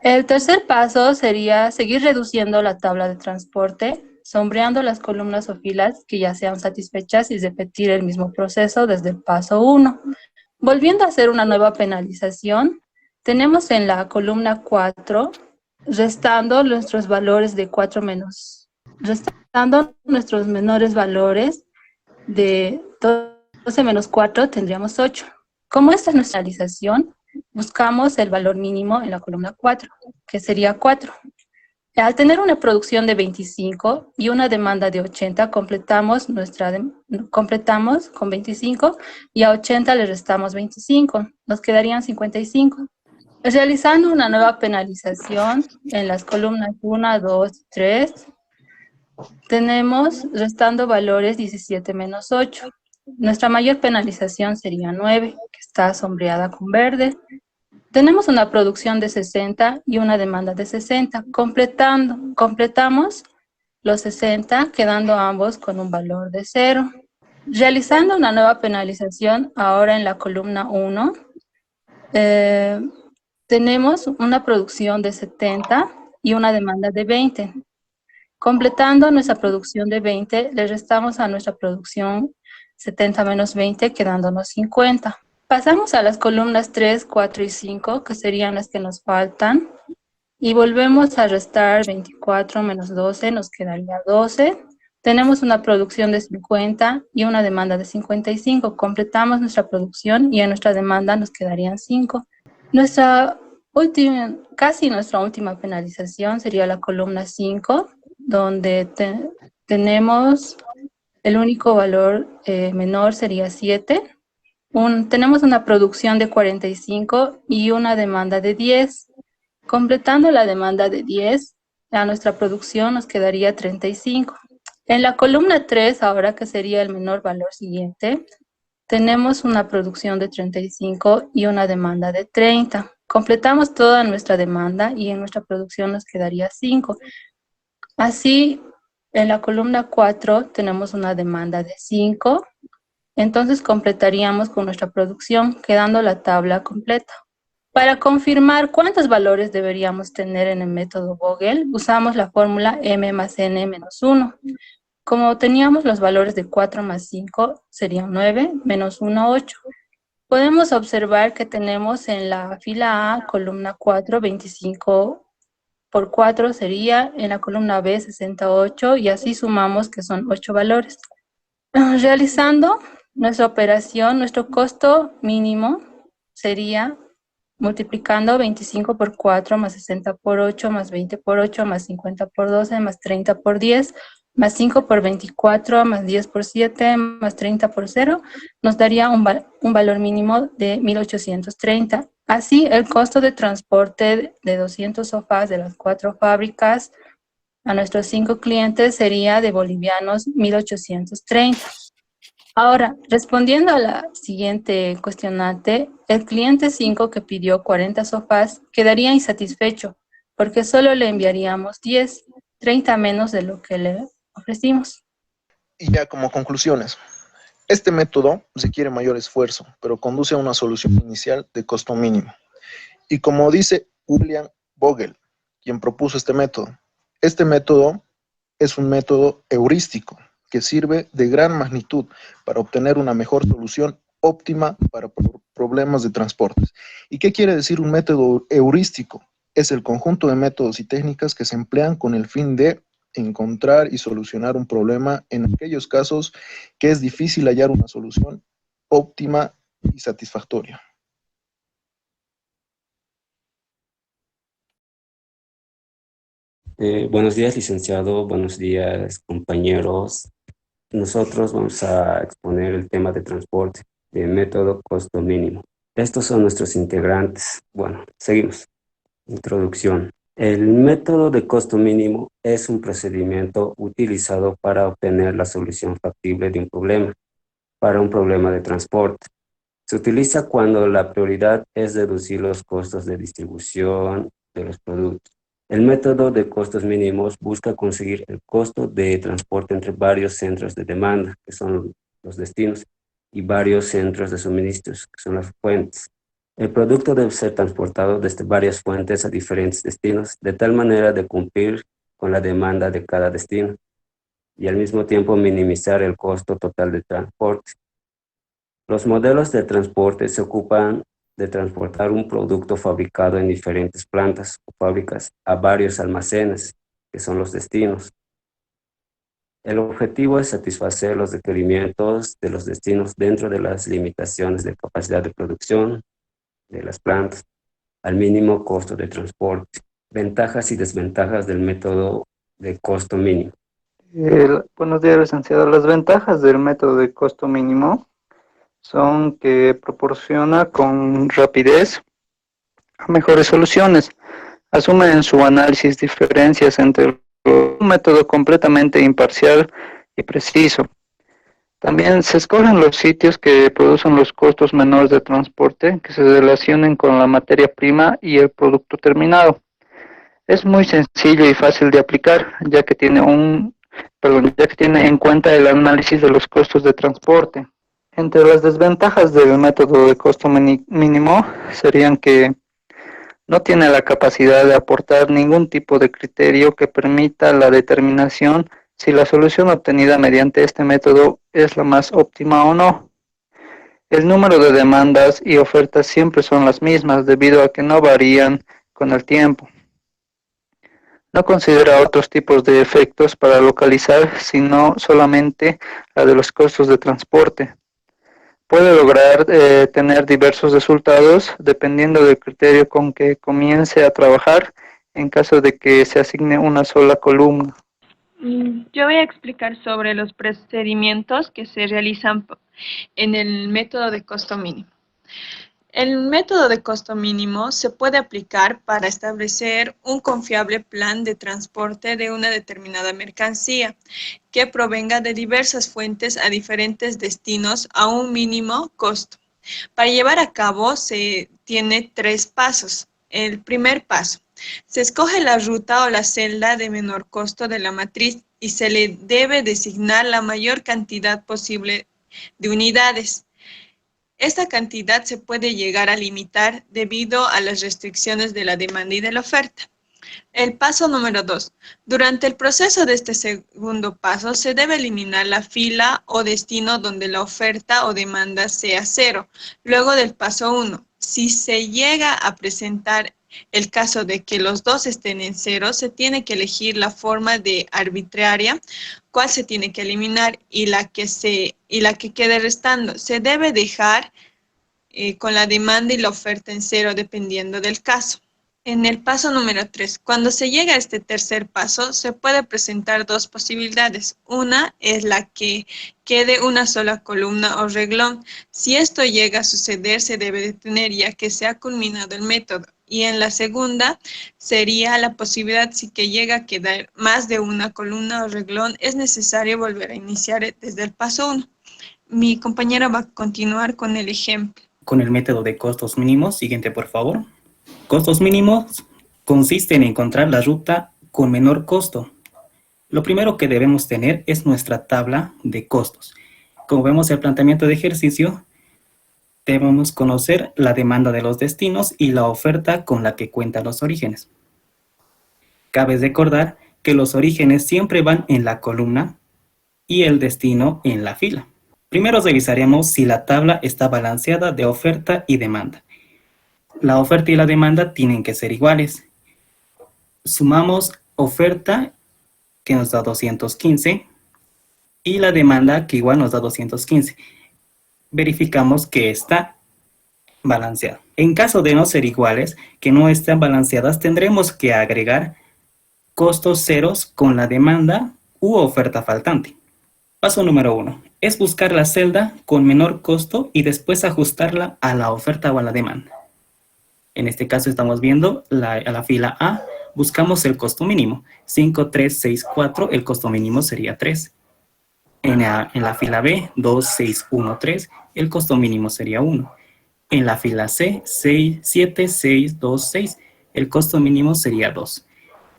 El tercer paso sería seguir reduciendo la tabla de transporte, sombreando las columnas o filas que ya sean satisfechas y repetir el mismo proceso desde el paso 1. Volviendo a hacer una nueva penalización, tenemos en la columna 4, restando nuestros valores de 4 menos, restando nuestros menores valores de 12 menos 4, tendríamos 8. Como esta es nuestra penalización, buscamos el valor mínimo en la columna 4, que sería 4. Al tener una producción de 25 y una demanda de 80, completamos con 25 y a 80 le restamos 25, nos quedarían 55. Realizando una nueva penalización en las columnas 1, 2, 3, tenemos restando valores 17 menos 8. Nuestra mayor penalización sería 9, que está sombreada con verde. Tenemos una producción de 60 y una demanda de 60. Completamos los 60, quedando ambos con un valor de 0. Realizando una nueva penalización ahora en la columna 1, tenemos una producción de 70 y una demanda de 20. Completando nuestra producción de 20, le restamos a nuestra producción 70 menos 20, quedándonos 50. Pasamos a las columnas 3, 4 y 5, que serían las que nos faltan, y volvemos a restar 24 menos 12, nos quedaría 12. Tenemos una producción de 50 y una demanda de 55. Completamos nuestra producción y en nuestra demanda nos quedarían 5. Casi nuestra última penalización sería la columna 5, donde tenemos el único valor menor sería 7. Tenemos una producción de 45 y una demanda de 10. Completando la demanda de 10, a nuestra producción nos quedaría 35. En la columna 3, ahora que sería el menor valor siguiente, tenemos una producción de 35 y una demanda de 30. Completamos toda nuestra demanda y en nuestra producción nos quedaría 5. Así, en la columna 4 tenemos una demanda de 5. Entonces completaríamos con nuestra producción, quedando la tabla completa. Para confirmar cuántos valores deberíamos tener en el método Vogel, usamos la fórmula m más n menos 1. Como teníamos los valores de 4 más 5, serían 9, menos 1, 8. Podemos observar que tenemos en la fila A, columna 4, 25 por 4 sería, en la columna B, 68, y así sumamos que son 8 valores. Realizando nuestra operación, nuestro costo mínimo sería multiplicando 25 por 4 más 60 por 8 más 20 por 8 más 50 por 12 más 30 por 10 más 5 por 24 más 10 por 7 más 30 por 0 nos daría un valor mínimo de 1830. Así, el costo de transporte de 200 sofás de las 4 fábricas a nuestros 5 clientes sería de bolivianos 1830. Ahora, respondiendo a la siguiente cuestionante, el cliente 5 que pidió 40 sofás quedaría insatisfecho porque solo le enviaríamos 10, 30 menos de lo que le ofrecimos. Y ya como conclusiones, este método requiere mayor esfuerzo, pero conduce a una solución inicial de costo mínimo. Y como dice William Vogel, quien propuso este método es un método heurístico que sirve de gran magnitud para obtener una mejor solución óptima para problemas de transportes. ¿Y qué quiere decir un método heurístico? Es el conjunto de métodos y técnicas que se emplean con el fin de encontrar y solucionar un problema en aquellos casos que es difícil hallar una solución óptima y satisfactoria. Buenos días, licenciado. Buenos días, compañeros. Nosotros vamos a exponer el tema de transporte, de método costo mínimo. Estos son nuestros integrantes. Bueno, seguimos. Introducción. El método de costo mínimo es un procedimiento utilizado para obtener la solución factible de un problema, para un problema de transporte. Se utiliza cuando la prioridad es reducir los costos de distribución de los productos. El método de costos mínimos busca conseguir el costo de transporte entre varios centros de demanda, que son los destinos, y varios centros de suministros, que son las fuentes. El producto debe ser transportado desde varias fuentes a diferentes destinos, de tal manera de cumplir con la demanda de cada destino, y al mismo tiempo minimizar el costo total de transporte. Los modelos de transporte se ocupan de transportar un producto fabricado en diferentes plantas o fábricas a varios almacenes, que son los destinos. El objetivo es satisfacer los requerimientos de los destinos dentro de las limitaciones de capacidad de producción, de las plantas al mínimo costo de transporte. Ventajas y desventajas del método de costo mínimo. Buenos días, licenciado. Las ventajas del método de costo mínimo son que proporciona con rapidez a mejores soluciones. Asume en su análisis diferencias entre un método completamente imparcial y preciso. También se escogen los sitios que producen los costos menores de transporte que se relacionen con la materia prima y el producto terminado. Es muy sencillo y fácil de aplicar, ya que tiene en cuenta el análisis de los costos de transporte. Entre las desventajas del método de costo mínimo serían que no tiene la capacidad de aportar ningún tipo de criterio que permita la determinación si la solución obtenida mediante este método es la más óptima o no. El número de demandas y ofertas siempre son las mismas debido a que no varían con el tiempo. No considera otros tipos de efectos para localizar, sino solamente la de los costos de transporte. Puede lograr tener diversos resultados dependiendo del criterio con que comience a trabajar en caso de que se asigne una sola columna. Yo voy a explicar sobre los procedimientos que se realizan en el método de costo mínimo. El método de costo mínimo se puede aplicar para establecer un confiable plan de transporte de una determinada mercancía que provenga de diversas fuentes a diferentes destinos a un mínimo costo. Para llevar a cabo se tiene 3 pasos. El primer paso, se escoge la ruta o la celda de menor costo de la matriz y se le debe designar la mayor cantidad posible de unidades. Esta cantidad se puede llegar a limitar debido a las restricciones de la demanda y de la oferta. El paso número 2. Durante el proceso de este segundo paso se debe eliminar la fila o destino donde la oferta o demanda sea 0. Luego del paso 1, si se llega a presentar el caso de que los dos estén en 0, se tiene que elegir la forma de arbitraria, cuál se tiene que eliminar y la que quede restando. Se debe dejar con la demanda y la oferta en 0 dependiendo del caso. En el paso número 3, cuando se llega a este tercer paso, se puede presentar 2 posibilidades. Una es la que quede una sola columna o reglón. Si esto llega a suceder, se debe detener ya que se ha culminado el método. Y en la segunda sería la posibilidad si que llega a quedar más de una columna o reglón, es necesario volver a iniciar desde el paso 1. Mi compañera va a continuar con el ejemplo. Con el método de costos mínimos, siguiente por favor. Costos mínimos consiste en encontrar la ruta con menor costo. Lo primero que debemos tener es nuestra tabla de costos. Como vemos el planteamiento de ejercicio, debemos conocer la demanda de los destinos y la oferta con la que cuentan los orígenes. Cabe recordar que los orígenes siempre van en la columna y el destino en la fila. Primero revisaremos si la tabla está balanceada de oferta y demanda. La oferta y la demanda tienen que ser iguales. Sumamos oferta, que nos da 215, y la demanda, que igual nos da 215. Verificamos que está balanceada. En caso de no ser iguales, que no estén balanceadas, tendremos que agregar costos ceros con la demanda u oferta faltante. Paso número 1. Es buscar la celda con menor costo y después ajustarla a la oferta o a la demanda. En este caso estamos viendo a la fila A, buscamos el costo mínimo. 5, 3, 6, 4, el costo mínimo sería 3. En la fila B, 2, 6, 1, 3, el costo mínimo sería 1. En la fila C, 6, 7, 6, 2, 6, el costo mínimo sería 2.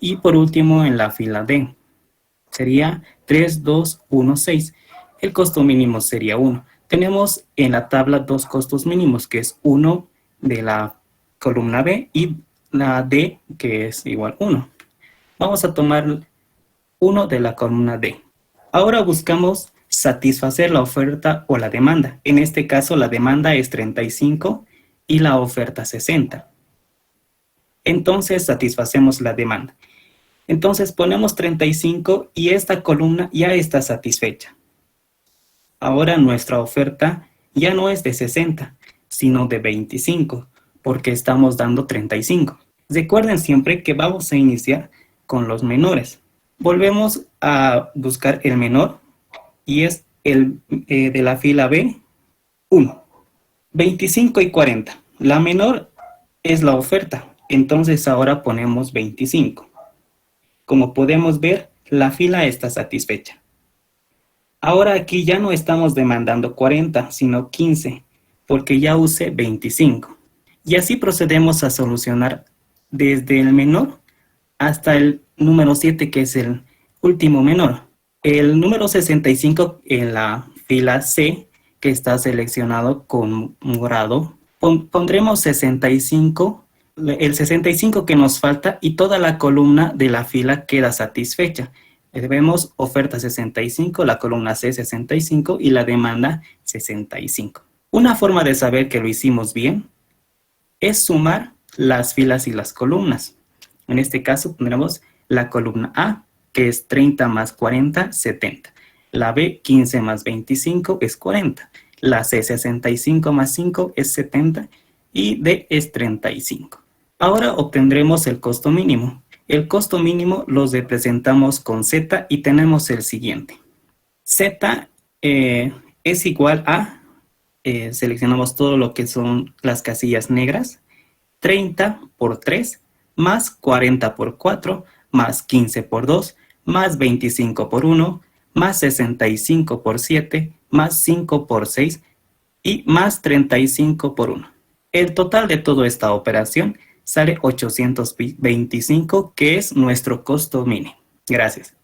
Y por último, en la fila D, sería 3, 2, 1, 6. El costo mínimo sería 1. Tenemos en la tabla 2 costos mínimos, que es 1 de la columna B y la D, que es igual 1. Vamos a tomar 1 de la columna D. Ahora buscamos satisfacer la oferta o la demanda. En este caso la demanda es 35 y la oferta 60. Entonces satisfacemos la demanda. Entonces ponemos 35 y esta columna ya está satisfecha. Ahora nuestra oferta ya no es de 60, sino de 25. porque estamos dando 35. Recuerden siempre que vamos a iniciar con los menores. Volvemos a buscar el menor y es el de la fila B, 1. 25 y 40. La menor es la oferta, entonces ahora ponemos 25. Como podemos ver, la fila está satisfecha. Ahora aquí ya no estamos demandando 40, sino 15, porque ya usé 25. Y así procedemos a solucionar desde el menor hasta el número 7, que es el último menor. El número 65 en la fila C, que está seleccionado con morado, pondremos 65, el 65 que nos falta, y toda la columna de la fila queda satisfecha. Vemos oferta 65, la columna C 65 y la demanda 65. Una forma de saber que lo hicimos bien es sumar las filas y las columnas. En este caso pondremos la columna A, que es 30 más 40, 70. La B, 15 más 25 es 40. La C, 65 más 5 es 70. Y D es 35. Ahora obtendremos el costo mínimo. El costo mínimo lo representamos con Z y tenemos el siguiente. Z es igual a, seleccionamos todo lo que son las casillas negras, 30 por 3, más 40 por 4, más 15 por 2, más 25 por 1, más 65 por 7, más 5 por 6 y más 35 por 1. El total de toda esta operación sale 825, que es nuestro costo mínimo. Gracias.